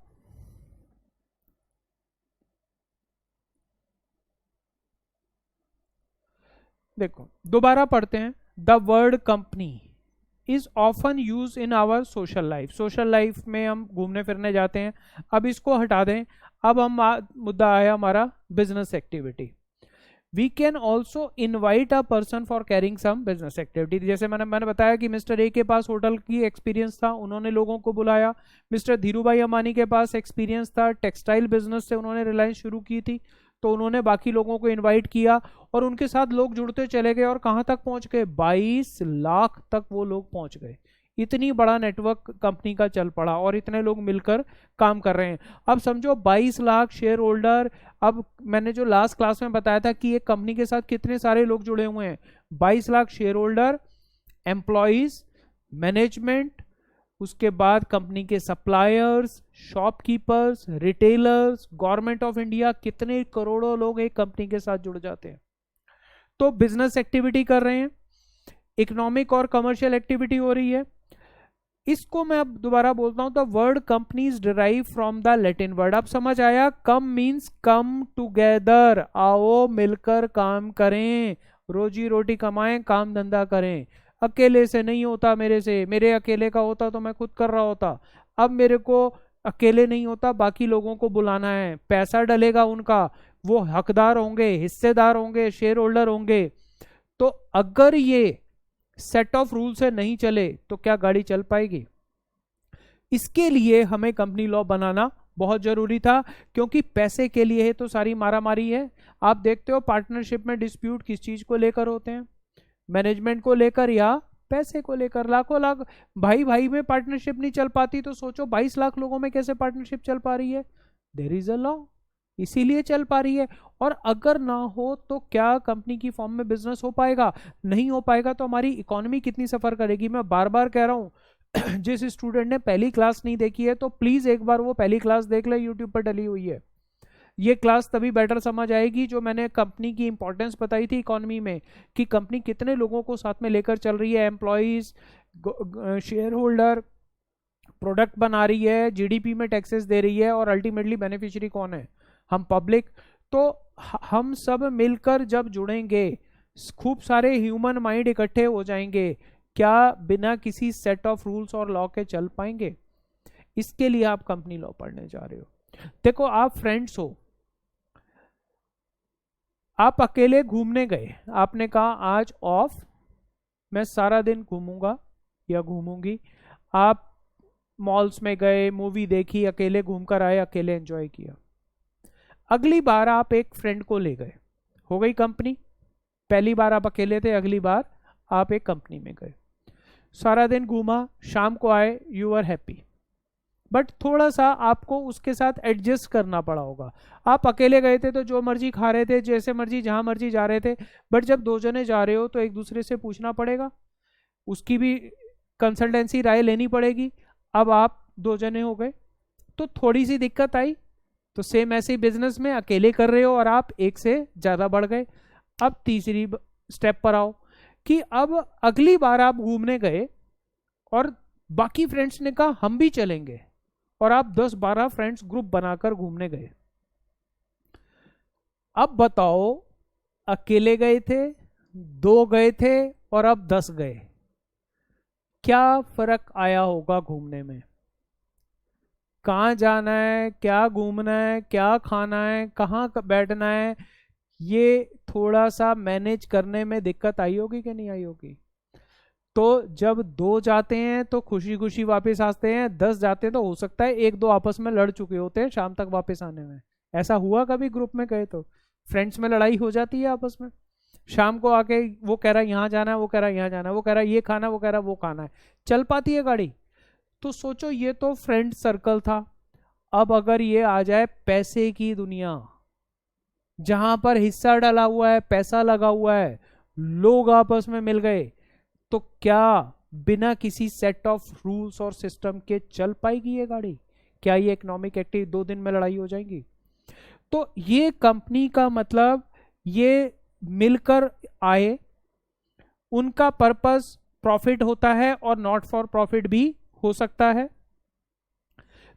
[SPEAKER 1] देखो दोबारा पढ़ते हैं। The word company is often use in our social life. Social life में हम घूमने फिरने जाते हैं, अब इसको हटा दें। अब हम मुद्दा आया हमारा business activity. We can also invite a person for carrying some business activity. जैसे मैंने बताया कि मिस्टर ए के पास होटल की एक्सपीरियंस था, उन्होंने लोगों को बुलाया। मिस्टर धीरू भाई अंबानी के पास एक्सपीरियंस था, टेक्सटाइल बिजनेस से उन्होंने रिलायंस शुरू की थी, तो उन्होंने बाकी लोगों को इन्वाइट किया और उनके साथ लोग जुड़ते चले गए और कहाँ तक पहुंच गए, 22 लाख तक वो लोग पहुंच गए। इतनी बड़ा नेटवर्क कंपनी का चल पड़ा और इतने लोग मिलकर काम कर रहे हैं। अब समझो 22 लाख शेयर होल्डर। अब मैंने जो लास्ट क्लास में बताया था कि एक कंपनी के साथ कितने सारे लोग जुड़े हुए हैं, 22 lakh share holder, employees, management, उसके बाद कंपनी के suppliers, shopkeepers, retailers, government of India, कितने करोड़ों लोग एक कंपनी के साथ जुड़ जाते हैं। तो बिजनेस एक्टिविटी कर रहे हैं, इकोनॉमिक और कमर्शियल एक्टिविटी हो रही है। इसको मैं अब दोबारा बोलता हूं, the word companies derive from the Latin word. अब समझ आया, कम मींस कम टुगेदर, आओ मिलकर काम करें, रोजी रोटी कमाएं, काम धंधा करें। अकेले से नहीं होता, मेरे से, मेरे अकेले का होता तो मैं खुद कर रहा होता। अब मेरे को अकेले नहीं होता, बाकी लोगों को बुलाना है, पैसा डलेगा उनका, वो हकदार होंगे, हिस्सेदार होंगे, शेयर होल्डर होंगे। तो अगर ये सेट ऑफ रूल से नहीं चले तो क्या गाड़ी चल पाएगी? इसके लिए हमें कंपनी लॉ बनाना बहुत जरूरी था, क्योंकि पैसे के लिए है तो सारी मारामारी है। आप देखते हो पार्टनरशिप में डिस्प्यूट किस चीज को लेकर होते हैं, मैनेजमेंट को लेकर या पैसे को लेकर। लाखों लाख भाई भाई में पार्टनरशिप नहीं चल पाती, तो सोचो 22 लाख लोगों में कैसे पार्टनरशिप चल पा रही है? देयर इज अ लॉ, इसीलिए चल पा रही है। और अगर ना हो तो क्या कंपनी की फॉर्म में बिजनेस हो पाएगा? नहीं हो पाएगा। तो हमारी इकोनॉमी कितनी सफर करेगी? मैं बार बार कह रहा हूं जिस स्टूडेंट ने पहली क्लास नहीं देखी है तो प्लीज एक बार वो पहली क्लास देख ले, यूट्यूब पर डली हुई है। ये क्लास तभी बेटर समझ आएगी जो मैंने कंपनी की इंपॉर्टेंस बताई थी इकोनॉमी में, कि कंपनी कितने लोगों को साथ में लेकर चल रही है, एम्प्लॉयज, शेयर होल्डर, प्रोडक्ट बना रही है, जीडीपी में टैक्सेस दे रही है, और अल्टीमेटली बेनिफिशियरी कौन है? हम पब्लिक। तो हम सब मिलकर जब जुड़ेंगे, खूब सारे ह्यूमन माइंड इकट्ठे हो जाएंगे, क्या बिना किसी सेट ऑफ रूल्स और लॉ के चल पाएंगे? इसके लिए आप कंपनी लॉ पढ़ने जा रहे हो। देखो आप फ्रेंड्स हो, आप अकेले घूमने गए, आपने कहा आज ऑफ, मैं सारा दिन घूमूंगा या घूमूंगी। आप मॉल्स में गए, मूवी देखी, अकेले घूमकर आए, अकेले एंजॉय किया। अगली बार आप एक फ्रेंड को ले गए, हो गई कंपनी। पहली बार आप अकेले थे, अगली बार आप एक कंपनी में गए, सारा दिन घूमा, शाम को आए, यू आर हैप्पी। बट थोड़ा सा आपको उसके साथ एडजस्ट करना पड़ा होगा। आप अकेले गए थे तो जो मर्जी खा रहे थे, जैसे मर्जी जहां मर्जी जा रहे थे। बट जब दो जने जा रहे हो तो एक दूसरे से पूछना पड़ेगा, उसकी भी कंसल्टेंसी राय लेनी पड़ेगी। अब आप दो जने हो गए तो थोड़ी सी दिक्कत आई। तो सेम ऐसे ही बिजनेस में अकेले कर रहे हो और आप एक से ज्यादा बढ़ गए। अब तीसरी स्टेप पर आओ कि अब अगली बार आप घूमने गए और बाकी फ्रेंड्स ने कहा हम भी चलेंगे, और आप 10-12 फ्रेंड्स ग्रुप बनाकर घूमने गए। अब बताओ, अकेले गए थे, दो गए थे, और अब 10 गए, क्या फर्क आया होगा घूमने में? कहाँ जाना है, क्या घूमना है, क्या खाना है, कहाँ बैठना है, ये थोड़ा सा मैनेज करने में दिक्कत आई होगी कि नहीं आई होगी? तो जब 2 जाते हैं तो खुशी खुशी वापस आते हैं, 10 जाते हैं तो हो सकता है 1-2 आपस में लड़ चुके होते हैं शाम तक वापस आने में। ऐसा हुआ कभी ग्रुप में गए तो? फ्रेंड्स में लड़ाई हो जाती है आपस में, शाम को आके वो कह रहा है यहाँ जाना है, वो कह रहा है यहाँ जाना है, वो कह रहा है ये खाना, वो कह रहा है वो खाना है, चल पाती है गाड़ी? तो सोचो ये तो फ्रेंड सर्कल था, अब अगर ये आ जाए पैसे की दुनिया, जहां पर हिस्सा डाला हुआ है, पैसा लगा हुआ है, लोग आपस में मिल गए, तो क्या बिना किसी सेट ऑफ रूल्स और सिस्टम के चल पाएगी ये गाड़ी? क्या ये इकोनॉमिक एक्टिविटी 2 दिन में लड़ाई हो जाएगी? तो ये कंपनी का मतलब, ये मिलकर आए, उनका पर्पस प्रॉफिट होता है और नॉट फॉर प्रॉफिट भी हो सकता है।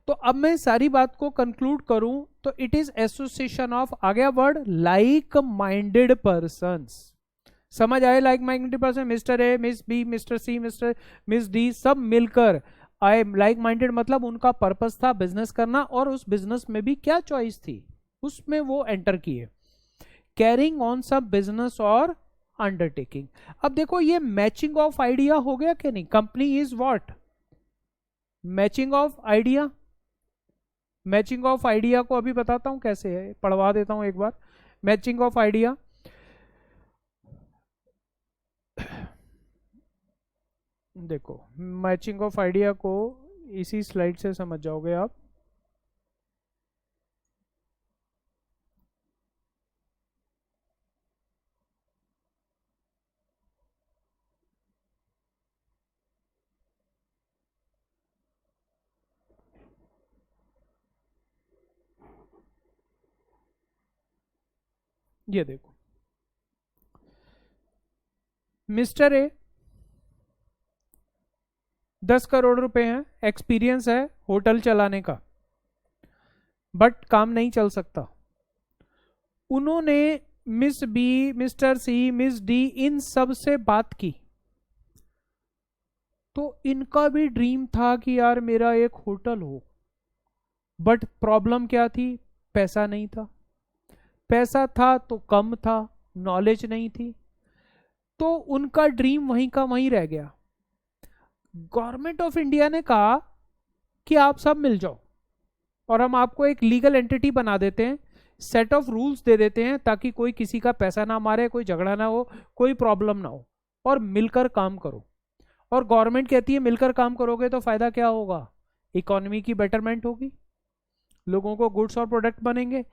[SPEAKER 1] तो अब मैं सारी बात को कंक्लूड करूं तो इट इज एसोसिएशन ऑफ, आ गया वर्ड, लाइक माइंडेड पर्संस। समझ आए? Like minded person, mister A, miss B, mister C, miss D, सब मिलकर आए। लाइक माइंडेड मतलब उनका पर्पस था बिजनेस करना, और उस बिजनेस में भी क्या चॉइस थी उसमें वो एंटर किए, कैरिंग ऑन सब बिजनेस और अंडरटेकिंग। अब देखो ये मैचिंग ऑफ आइडिया हो गया कि नहीं? Company is what? Matching of idea. Matching of idea को अभी बताता हूं कैसे है, पढ़वा देता हूं एक बार। मैचिंग ऑफ आइडिया, देखो मैचिंग ऑफ आइडिया को इसी स्लाइड से समझ जाओगे आप। ये देखो, मिस्टर ए 10 करोड़ रुपए हैं, एक्सपीरियंस है होटल चलाने का, बट काम नहीं चल सकता। उन्होंने miss B, mister C, miss D, इन सब से बात की, तो इनका भी ड्रीम था कि यार मेरा एक होटल हो, बट प्रॉब्लम क्या थी? पैसा नहीं था। पैसा था तो कम था, नॉलेज नहीं थी, तो उनका ड्रीम वहीं का वहीं रह गया। गवर्नमेंट ऑफ इंडिया ने कहा कि आप सब मिल जाओ और हम आपको एक लीगल एंटिटी बना देते हैं, सेट ऑफ रूल्स दे देते हैं, ताकि कोई किसी का पैसा ना मारे, कोई झगड़ा ना हो, कोई प्रॉब्लम ना हो, और मिलकर काम करो। और गवर्नमेंट कहती है मिलकर काम करोगे तो फायदा क्या होगा? इकोनॉमी की बेटरमेंट होगी, लोगों को गुड्स और प्रोडक्ट बनेंगे,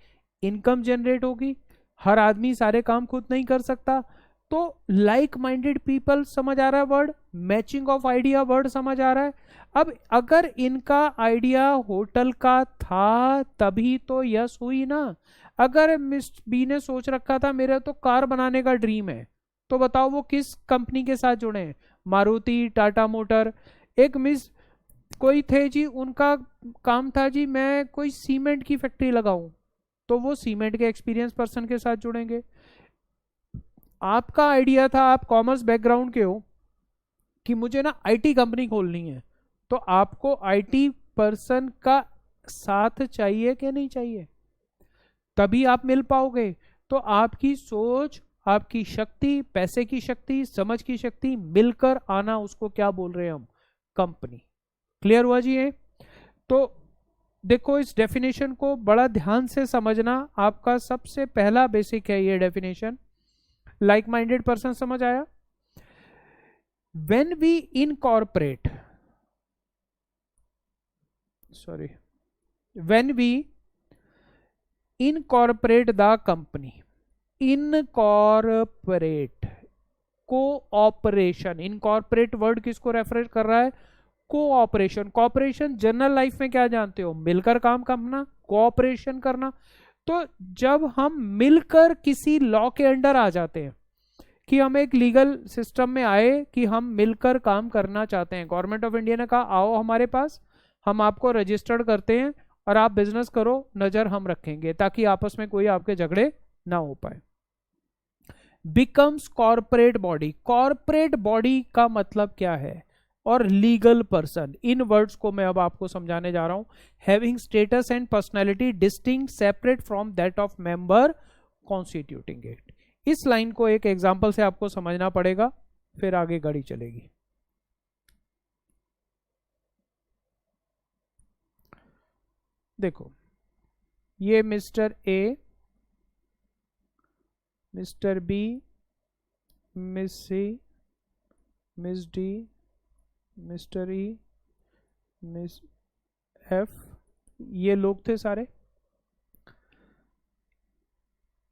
[SPEAKER 1] इनकम जनरेट होगी, हर आदमी सारे काम खुद नहीं कर सकता। तो लाइक माइंडेड पीपल समझ आ रहा है word? Matching of idea word समझ आ रहा है? अब अगर इनका आइडिया होटल का था तभी तो यस हुई ना। अगर मिस बी ने सोच रखा था मेरा तो कार बनाने का ड्रीम है, तो बताओ वो किस कंपनी के साथ जुड़े हैं? मारुति, टाटा मोटर। एक मिस कोई थे जी, उनका काम था जी मैं कोई सीमेंट की फैक्ट्री लगाऊं, तो वो सीमेंट के एक्सपीरियंस पर्सन के साथ जुड़ेंगे। आपका आइडिया था, आप कॉमर्स बैकग्राउंड के हो, कि मुझे ना आईटी कंपनी खोलनी है, तो आपको आईटी पर्सन का साथ चाहिए कि नहीं चाहिए? तभी आप मिल पाओगे। तो आपकी सोच, आपकी शक्ति, पैसे की शक्ति, समझ की शक्ति मिलकर आना, उसको क्या बोल रहे हैं हम? कंपनी। क्लियर हुआ जी ये? तो देखो इस डेफिनेशन को बड़ा ध्यान से समझना, आपका सबसे पहला बेसिक है ये डेफिनेशन। लाइक माइंडेड पर्सन समझ आया? when we incorporate, sorry, when we incorporate the company, incorporate, cooperation, incorporate word किसको रेफर कर रहा है? कोऑपरेशन। कॉपरेशन जनरल लाइफ में क्या जानते हो? मिलकर काम करना, कोऑपरेशन करना। तो जब हम मिलकर किसी लॉ के अंडर आ जाते हैं, कि हम एक लीगल सिस्टम में आए कि हम मिलकर काम करना चाहते हैं, गवर्नमेंट ऑफ इंडिया ने कहा आओ हमारे पास, हम आपको रजिस्टर्ड करते हैं और आप बिजनेस करो, नजर हम रखेंगे ताकि आपस में कोई आपके झगड़े ना हो पाए। Becomes corporate body. Corporate body का मतलब क्या है? और लीगल पर्सन, इन वर्ड्स को मैं अब आपको समझाने जा रहा हूं। Having status and personality distinct separate from that of member constituting it. इस लाइन को एक एग्जांपल से आपको समझना पड़ेगा, फिर आगे गाड़ी चलेगी। देखो, ये mister A, mister B, miss C, miss D, mister E, miss F, ये लोग थे सारे।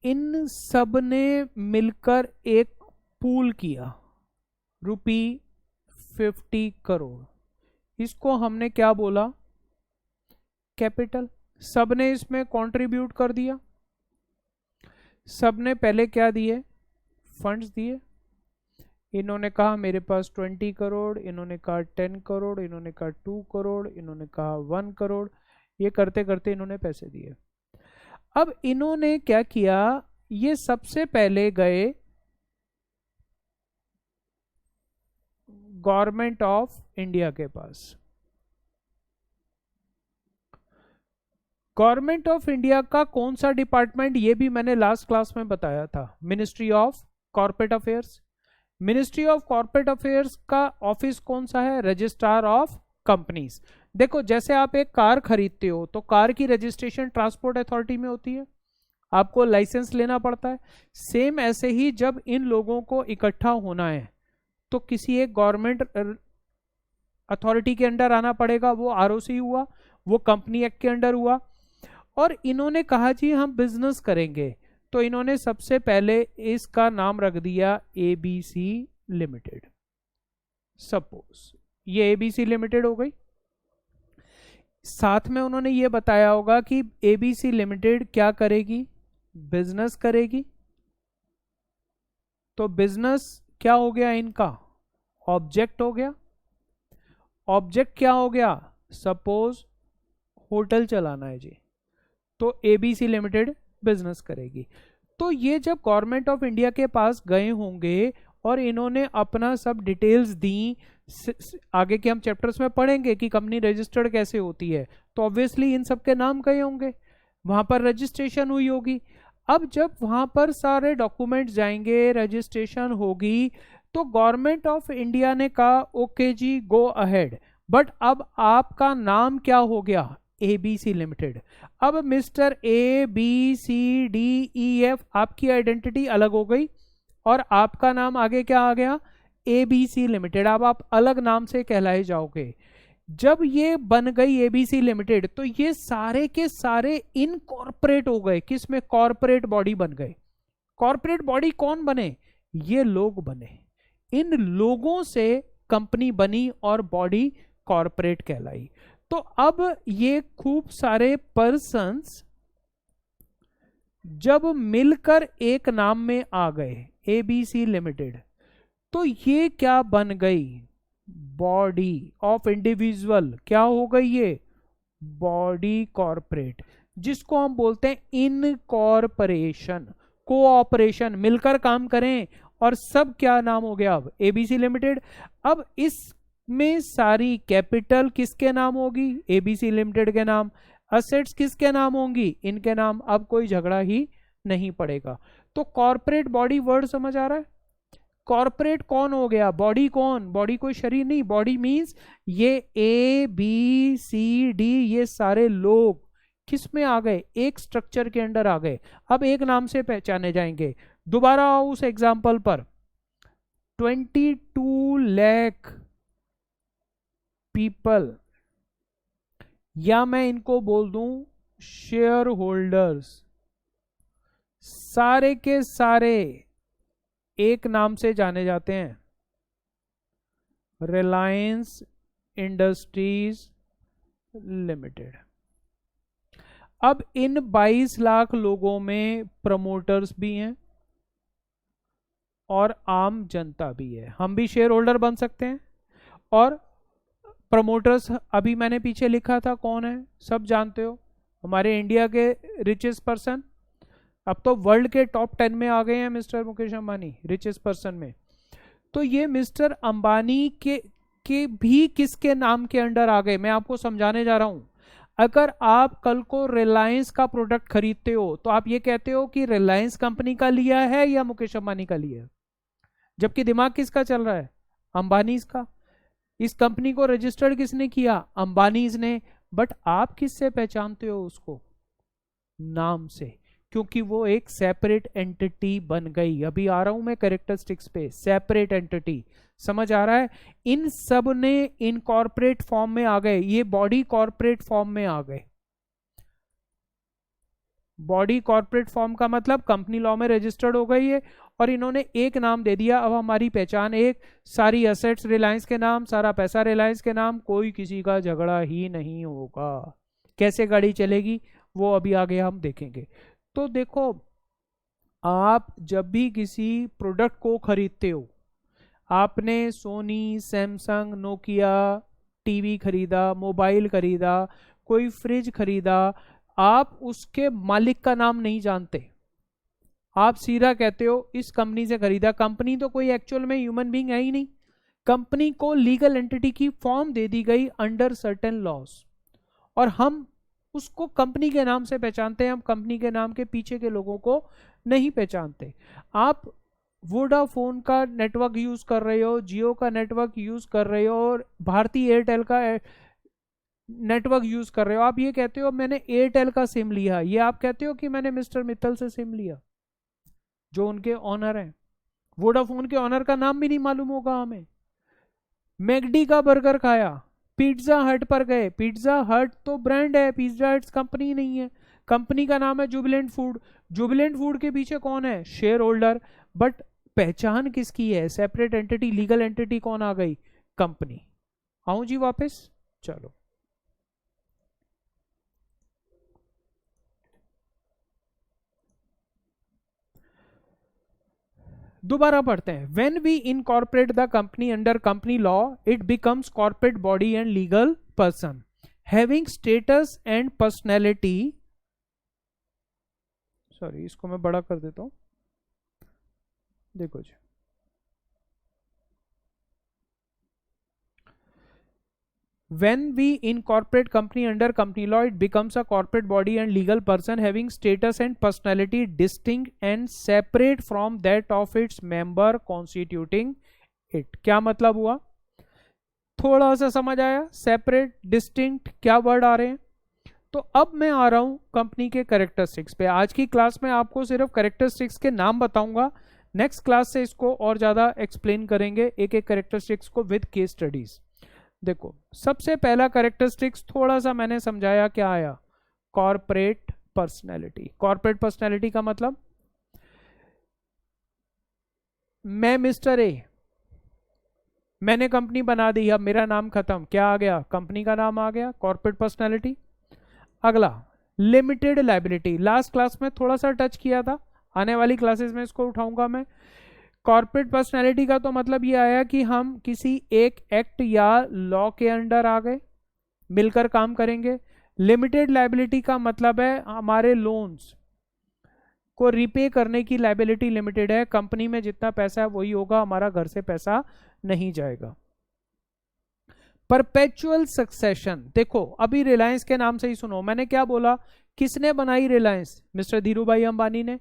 [SPEAKER 1] इन सब ने मिलकर एक पूल किया ₹50 करोड़। इसको हमने क्या बोला? कैपिटल। सब ने इसमें कंट्रीब्यूट कर दिया। सब ने पहले क्या दिए? फंड्स दिए। इन्होंने कहा मेरे पास 20 करोड़, इन्होंने कहा 10 करोड़, इन्होंने कहा 2 करोड़, इन्होंने कहा 1 करोड़। ये करते करते इन्होंने पैसे दिए। अब इन्होंने क्या किया? ये सबसे पहले गए गवर्नमेंट ऑफ इंडिया के पास। गवर्नमेंट ऑफ इंडिया का कौन सा डिपार्टमेंट, ये भी मैंने लास्ट क्लास में बताया था, ministry of corporate affairs. Ministry of corporate affairs का ऑफिस कौन सा है? Registrar of companies. देखो, जैसे आप एक कार खरीदते हो तो कार की रजिस्ट्रेशन ट्रांसपोर्ट अथॉरिटी में होती है, आपको लाइसेंस लेना पड़ता है। सेम ऐसे ही जब इन लोगों को इकट्ठा होना है तो किसी एक गवर्नमेंट अथॉरिटी के अंडर आना पड़ेगा। वो आरओसी हुआ, वो कंपनी एक्ट के अंडर हुआ। और इन्होंने कहा जी हम बिजनेस करेंगे, तो इन्होंने सबसे पहले इसका नाम रख दिया एबीसी लिमिटेड। सपोज ये एबीसी लिमिटेड हो गई। साथ में उन्होंने ये बताया होगा कि एबीसी लिमिटेड क्या करेगी? बिजनेस करेगी। तो बिजनेस क्या हो गया इनका? ऑब्जेक्ट हो गया। ऑब्जेक्ट क्या हो गया? सपोज होटल चलाना है जी, तो एबीसी लिमिटेड बिजनेस करेगी। तो ये जब गवर्नमेंट ऑफ इंडिया के पास गए होंगे और इन्होंने अपना सब डिटेल्स दी, आगे के हम चैप्टर्स में पढ़ेंगे कि कंपनी रजिस्टर्ड कैसे होती है, तो ऑब्वियसली इन सब के नाम गए होंगे, वहां पर रजिस्ट्रेशन हुई होगी। अब जब वहां पर सारे डॉक्यूमेंट जाएंगे, रजिस्ट्रेशन होगी, तो गवर्नमेंट ऑफ इंडिया ने कहा ओके जी गो अहेड, बट अब आपका नाम क्या हो गया? ABC limited. अब mister A B C D E F, आपकी आइडेंटिटी अलग हो गई और आपका नाम आगे क्या आ गया? ABC limited. अब आप अलग नाम से कहलाए जाओगे। जब ये बन गई एबीसी लिमिटेड तो ये सारे के सारे इनकॉर्पोरेट हो गए। किस में? कॉर्पोरेट बॉडी बन गए। कॉर्पोरेट बॉडी कौन बने? ये लोग बने। इन लोगों से कंपनी बनी और बॉडी कॉर्पोरेट कहलाई। तो अब ये खूब सारे पर्सन्स जब मिलकर एक नाम में आ गए एबीसी लिमिटेड, तो ये क्या बन गई? Body of individual. क्या हो गई ये? बॉडी कॉर्पोरेट, जिसको हम बोलते हैं इनकॉर्पोरेशन, कोऑपरेशन, मिलकर काम करें। और सब क्या नाम हो गया? अब एबीसी लिमिटेड। अब इसमें सारी कैपिटल किसके नाम होगी? एबीसी लिमिटेड के नाम। असेट्स किसके नाम होंगी? इनके नाम। अब कोई झगड़ा ही नहीं पड़ेगा। तो कॉर्पोरेट बॉडी वर्ड समझ आ रहा है? कॉर्पोरेट कौन हो गया? बॉडी कौन? बॉडी कोई शरीर नहीं। बॉडी मींस ये ए बी सी डी, ये सारे लोग किस में आ गए? एक स्ट्रक्चर के अंडर आ गए। अब एक नाम से पहचाने जाएंगे। दोबारा उस एग्जाम्पल पर, 22 लाख पीपल, या मैं इनको बोल दूं शेयर होल्डर्स, सारे के सारे एक नाम से जाने जाते हैं, रिलायंस इंडस्ट्रीज लिमिटेड। अब इन 22 लाख लोगों में प्रमोटर्स भी हैं और आम जनता भी है। हम भी शेयर होल्डर बन सकते हैं। और प्रमोटर्स अभी मैंने पीछे लिखा था कौन है, सब जानते हो, हमारे इंडिया के रिचेस्ट पर्सन अब तो वर्ल्ड के टॉप 10 में आ गए हैं mister Mukesh Ambani, richest person में। तो ये मिस्टर अंबानी के भी किसके नाम के अंडर आ गए, मैं आपको समझाने जा रहा हूं। अगर आप कल को रिलायंस का प्रोडक्ट खरीदते हो तो आप ये कहते हो कि रिलायंस कंपनी का लिया है या मुकेश अंबानी का लिया है, जबकि दिमाग किसका चल रहा है, अंबानीज का। इस कंपनी को रजिस्टर्ड किसने किया, अंबानीज ने। बट आप किससे पहचानते हो उसको, नाम से, क्योंकि वो एक सेपरेट एंटिटी बन गई। अभी आ रहा हूं मैं कैरेक्टरिस्टिक्स पे, सेपरेट एंटिटी, समझ आ रहा है। इन सब ने इनकॉर्पोरेट फॉर्म में आ गए, ये बॉडी कॉर्पोरेट फॉर्म में आ गए। बॉडी कॉर्पोरेट फॉर्म का मतलब कंपनी लॉ में रजिस्टर्ड हो गई है और इन्होंने एक नाम दे दिया। अब हमारी पहचान एक, सारी एसेट्स रिलायंस के नाम, सारा पैसा रिलायंस के नाम, कोई किसी का झगड़ा ही नहीं होगा। कैसे गाड़ी चलेगी वो अभी आगे हम देखेंगे। तो देखो, आप जब भी किसी प्रोडक्ट को खरीदते हो, आपने सोनी, सैमसंग, नोकिया टीवी खरीदा, मोबाइल खरीदा, कोई फ्रिज खरीदा, आप उसके मालिक का नाम नहीं जानते। आप सीधा कहते हो इस कंपनी से खरीदा। कंपनी तो कोई एक्चुअल में ह्यूमन बीइंग है ही नहीं। कंपनी को लीगल एंटिटी की फॉर्म दे दी गई अंडर सर्टेन लॉज, और हम उसको कंपनी के नाम से पहचानते हैं। हम कंपनी के नाम के पीछे के लोगों को नहीं पहचानते। आप वोडाफोन का नेटवर्क यूज कर रहे हो, जियो का नेटवर्क यूज कर रहे हो, और भारतीय एयरटेल का नेटवर्क यूज कर रहे हो। आप ये कहते हो मैंने एयरटेल का सिम लिया, ये आप कहते हो कि मैंने मिस्टर मित्तल से सिम लिया, जो उनके ऑनर हैं। वोडाफोन के ऑनर का नाम भी नहीं मालूम होगा हमें। मैकडी का बर्गर खाया, पिज्जा हट पर गए, पिज्जा हट तो ब्रांड है, पिज्जा हट कंपनी नहीं है। कंपनी का नाम है जुबिलेंट फूड। जुबिलेंट फूड के पीछे कौन है, शेयर होल्डर। बट पहचान किसकी है, सेपरेट एंटिटी, लीगल एंटिटी कौन आ गई, कंपनी। आऊं जी वापस, चलो दोबारा पढ़ते हैं। When we incorporate the company under company law, it becomes corporate body and legal person having status and personality. Sorry, इसको मैं बड़ा कर देता हूं, देखो जी। When we incorporate company under company law, it becomes a corporate body and legal person having status and personality distinct and separate from that of its member constituting it. क्या मतलब हुआ, थोड़ा सा समझ आया? सेपरेट, डिस्टिंक्ट, क्या word आ रहे हैं? तो अब मैं आ रहा हूं कंपनी के कैरेक्टरिस्टिक्स पे। आज की क्लास में आपको सिर्फ कैरेक्टरिस्टिक्स के नाम बताऊंगा, नेक्स्ट क्लास से इसको और ज्यादा एक्सप्लेन करेंगे, एक एक कैरेक्टरिस्टिक्स को विद केस स्टडीज। देखो, सबसे पहला कैरेक्टरिस्टिक्स थोड़ा सा मैंने समझाया, क्या आया, कॉर्पोरेट पर्सनैलिटी। कॉर्पोरेट पर्सनैलिटी का मतलब, मैं मिस्टर ए, मैंने कंपनी बना दी, अब मेरा नाम खत्म, क्या आ गया, कंपनी का नाम आ गया, कॉर्पोरेट पर्सनैलिटी। अगला लिमिटेड लायबिलिटी, लास्ट क्लास में थोड़ा सा टच किया था, आने वाली क्लासेस में इसको उठाऊंगा मैं। कॉर्पोरेट पर्सनैलिटी का तो मतलब ये आया कि हम किसी एक एक्ट या लॉ के अंडर आ गए, मिलकर काम करेंगे। लिमिटेड लायबिलिटी का मतलब है हमारे लोन्स को रिपे करने की लायबिलिटी लिमिटेड है, कंपनी में जितना पैसा है वही होगा, हमारा घर से पैसा नहीं जाएगा। परपेचुअल सक्सेशन, देखो अभी रिलायंस के नाम से ही सुनो, मैंने क्या बोला, किसने बनाई रिलायंस, मिस्टर धीरू भाई अंबानी ने।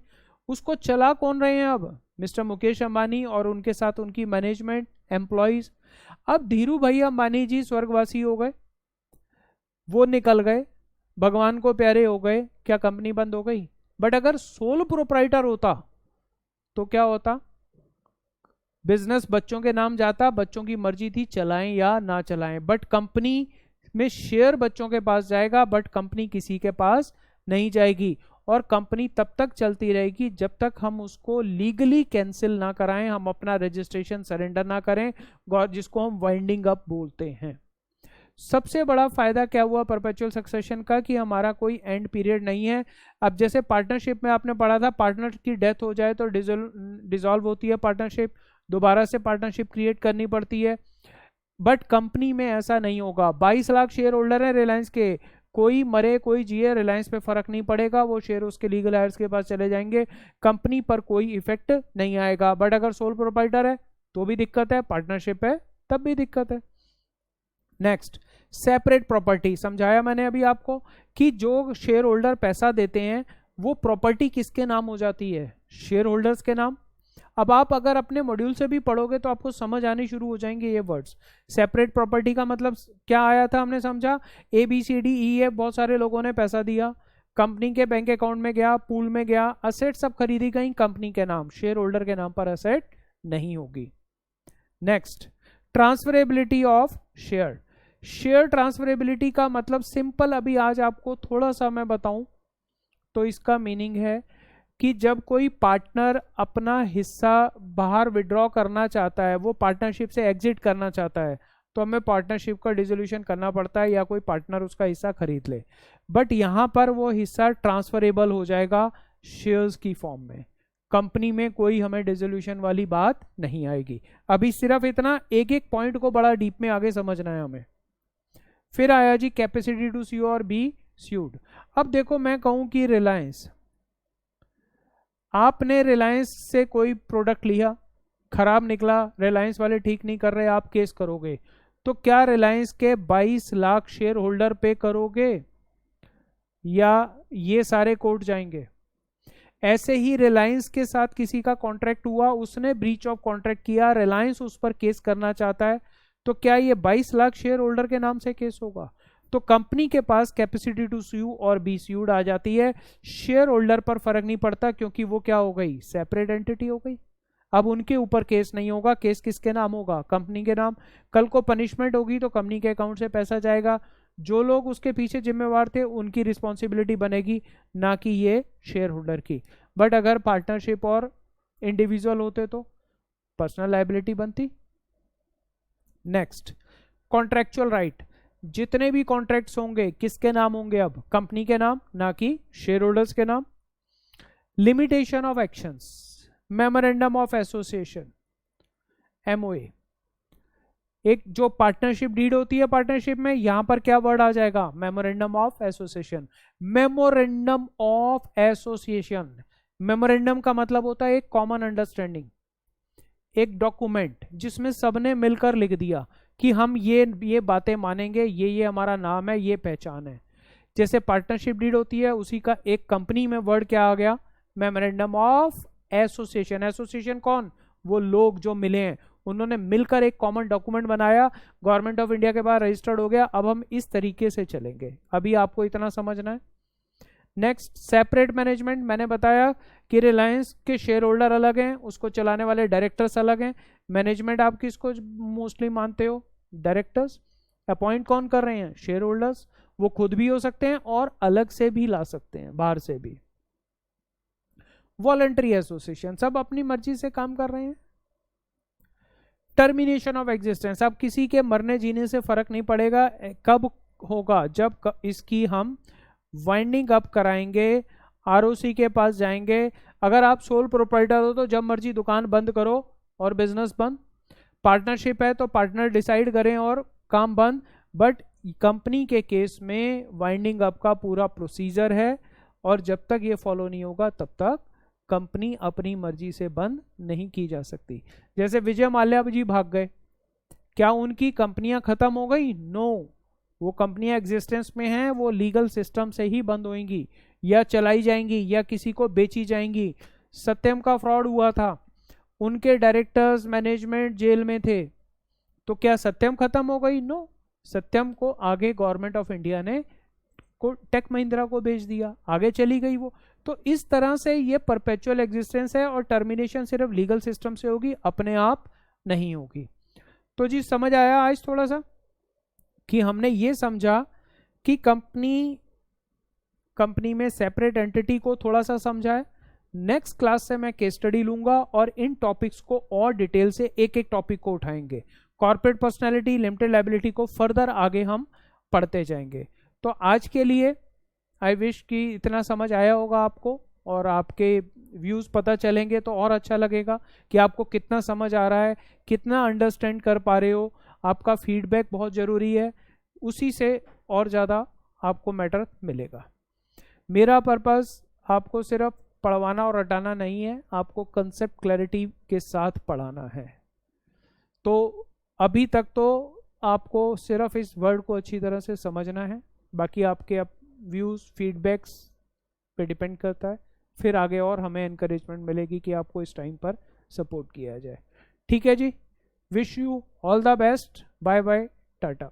[SPEAKER 1] उसको चला कौन रहे हैं अब, मिस्टर मुकेश अंबानी और उनके साथ उनकी मैनेजमेंट, एम्प्लॉइज। अब धीरू भाई अंबानी जी स्वर्गवासी हो गए, वो निकल गए, भगवान को प्यारे हो गए, क्या कंपनी बंद हो गई? बट अगर सोल प्रोप्राइटर होता तो क्या होता, बिजनेस बच्चों के नाम जाता, बच्चों की मर्जी थी चलाएं या ना चलाएं। बट कंपनी में शेयर बच्चों के पास जाएगा, बट कंपनी किसी के पास नहीं जाएगी। और कंपनी तब तक चलती रहेगी जब तक हम उसको लीगली कैंसिल ना कराएं, हम अपना रजिस्ट्रेशन सरेंडर ना करें, जिसको हम वाइंडिंग अप बोलते हैं। सबसे बड़ा फायदा क्या हुआ परपेचुअल सक्सेशन का, कि हमारा कोई एंड पीरियड नहीं है। अब जैसे पार्टनरशिप में आपने पढ़ा था, पार्टनर की डेथ हो जाए तो डिसॉल्व होती है पार्टनरशिप, दोबारा से पार्टनरशिप क्रिएट करनी पड़ती है। बट कंपनी में ऐसा नहीं होगा। 22 लाख शेयर होल्डर है रिलायंस के, कोई मरे कोई जिए, रिलायंस पे फर्क नहीं पड़ेगा, वो शेयर उसके लीगल हायर्स के पास चले जाएंगे, कंपनी पर कोई इफेक्ट नहीं आएगा। बट अगर सोल प्रोप्राइटर है तो भी दिक्कत है, पार्टनरशिप है तब भी दिक्कत है। Next, separate property. समझाया मैंने अभी आपको कि जो शेयर होल्डर पैसा देते हैं वो प्रॉपर्टी किसके नाम हो जाती है, शेयर होल्डर्स के नाम। अब आप अगर अपने मॉड्यूल से भी पढ़ोगे तो आपको समझ आने शुरू हो जाएंगे ये वर्ड्स। सेपरेट प्रॉपर्टी का मतलब क्या आया था, हमने समझा ABCDE बहुत सारे लोगों ने पैसा दिया, कंपनी के बैंक अकाउंट में गया, पूल में गया, असेट सब खरीदी गई कंपनी के नाम, शेयर होल्डर के नाम पर असेट नहीं होगी। Next, transferability of share. Share transferability का मतलब सिंपल अभी आज आपको थोड़ा सा मैं बताऊं तो इसका मीनिंग है कि जब कोई पार्टनर अपना हिस्सा बाहर विड्रॉ करना चाहता है, वो पार्टनरशिप से एग्जिट करना चाहता है, तो हमें पार्टनरशिप का डिसोल्यूशन करना पड़ता है या कोई पार्टनर उसका हिस्सा खरीद ले। बट यहाँ पर वो हिस्सा ट्रांसफरेबल हो जाएगा शेयर्स की फॉर्म में, कंपनी में कोई हमें डिसोल्यूशन वाली बात नहीं आएगी। अभी सिर्फ इतना एक एक पॉइंट को बड़ा डीप में आगे समझना है हमें। फिर आया जी कैपेसिटी टू स्यू और बी स्यूड। अब देखो मैं कहूं कि रिलायंस, आपने रिलायंस से कोई प्रोडक्ट लिया, खराब निकला, रिलायंस वाले ठीक नहीं कर रहे, आप केस करोगे, तो क्या रिलायंस के 22 लाख शेयर होल्डर पे करोगे या ये सारे कोर्ट जाएंगे? ऐसे ही रिलायंस के साथ किसी का कॉन्ट्रैक्ट हुआ, उसने ब्रीच ऑफ कॉन्ट्रैक्ट किया, रिलायंस उस पर केस करना चाहता है, तो क्या ये 22 लाख शेयर होल्डर के नाम से केस होगा? तो कंपनी के पास कैपेसिटी टू स्यू और बी स्यूड आ जाती है, शेयर होल्डर पर फर्क नहीं पड़ता क्योंकि वो क्या हो गई, सेपरेट एंटिटी हो गई। अब उनके ऊपर केस नहीं होगा, केस किसके नाम होगा, कंपनी के नाम। कल को पनिशमेंट होगी तो कंपनी के अकाउंट से पैसा जाएगा, जो लोग उसके पीछे जिम्मेवार थे उनकी रिस्पॉन्सिबिलिटी बनेगी, ना कि ये शेयर होल्डर की। बट अगर पार्टनरशिप और इंडिविजुअल होते तो पर्सनल लायबिलिटी बनती। Next, contractual right. जितने भी कॉन्ट्रैक्ट्स होंगे किसके नाम होंगे, अब कंपनी के नाम, ना कि शेयर होल्डर्स के नाम। Limitation of actions, memorandum of association MOA, एक जो पार्टनरशिप डीड होती है पार्टनरशिप में, यहां पर क्या वर्ड आ जाएगा, memorandum of association. Memorandum of association, memorandum का मतलब होता है एक कॉमन अंडरस्टैंडिंग, एक डॉक्यूमेंट जिसमें सबने मिलकर लिख दिया कि हम ये बातें मानेंगे, ये हमारा नाम है, ये पहचान है। जैसे पार्टनरशिप डीड होती है उसी का एक कंपनी में वर्ड क्या आ गया, मेमोरेंडम ऑफ एसोसिएशन। एसोसिएशन कौन, वो लोग जो मिले हैं, उन्होंने मिलकर एक कॉमन डॉक्यूमेंट बनाया, गवर्नमेंट ऑफ इंडिया के पास रजिस्टर्ड हो गया, अब हम इस तरीके से चलेंगे। अभी आपको इतना समझना है। Next, separate management. मैंने बताया कि रिलायंस के शेयर होल्डर अलग हैं, उसको चलाने वाले डायरेक्टर्स अलग हैं। मैनेजमेंट आप किसको मोस्टली मानते हो, डायरेक्टर्स। अपॉइंट कौन कर रहे हैं, शेयर होल्डर्स। वो खुद भी हो सकते हैं और अलग से भी ला सकते हैं, बाहर से भी। वॉलंटरी एसोसिएशन, सब अपनी मर्जी से काम कर रहे हैं। टर्मिनेशन ऑफ एग्जिस्टेंस, अब किसी के मरने जीने से फर्क नहीं पड़ेगा, कब होगा, जब इसकी हम वाइंडिंग अप कराएंगे, ROC के पास जाएंगे। अगर आप सोल प्रोप्राइटर हो तो जब मर्जी दुकान बंद करो और बिजनेस बंद। पार्टनरशिप है तो पार्टनर डिसाइड करें और काम बंद। बट कंपनी के केस में वाइंडिंग अप का पूरा प्रोसीजर है और जब तक ये फॉलो नहीं होगा तब तक कंपनी अपनी मर्जी से बंद नहीं की जा सकती। जैसे विजय माल्या जी भाग गए, क्या उनकी कंपनियां खत्म हो गई? नो, वो कंपनियां एग्जिस्टेंस में हैं, वो लीगल सिस्टम से ही बंद होंगी या चलाई जाएंगी या किसी को बेची जाएंगी। सत्यम का फ्रॉड हुआ था, उनके डायरेक्टर्स मैनेजमेंट जेल में थे, तो क्या सत्यम खत्म हो गई? नो, सत्यम को आगे गवर्नमेंट ऑफ इंडिया ने को टेक महिंद्रा को बेच दिया, आगे चली गई वो। तो इस तरह से ये परपेचुअल एग्जिस्टेंस है और टर्मिनेशन सिर्फ लीगल सिस्टम से होगी, अपने आप नहीं होगी। तो जी समझ आया आज थोड़ा सा कि हमने ये समझा कि कंपनी में सेपरेट एंटिटी को थोड़ा सा समझा है। नेक्स्ट क्लास से मैं केस स्टडी लूंगा और इन टॉपिक्स को और डिटेल से एक एक टॉपिक को उठाएंगे। कॉर्पोरेट पर्सनैलिटी, लिमिटेड लायबिलिटी को फर्दर आगे हम पढ़ते जाएंगे। तो आज के लिए आई विश कि इतना समझ आया होगा आपको और आपके व्यूज़ पता चलेंगे तो और अच्छा लगेगा कि आपको कितना समझ आ रहा है, कितना अंडरस्टैंड कर पा रहे हो। आपका फीडबैक बहुत ज़रूरी है, उसी से और ज़्यादा आपको मैटर मिलेगा। मेरा पर्पस आपको सिर्फ पढ़वाना और रटाना नहीं है, आपको कंसेप्ट क्लैरिटी के साथ पढ़ाना है। तो अभी तक तो आपको सिर्फ इस वर्ड को अच्छी तरह से समझना है, बाकी आपके व्यूज़ फीडबैक्स पे डिपेंड करता है। फिर आगे और हमें एनकरेजमेंट मिलेगी कि आपको इस टाइम पर सपोर्ट किया जाए। ठीक है जी, wish you all the best, bye bye, Tata.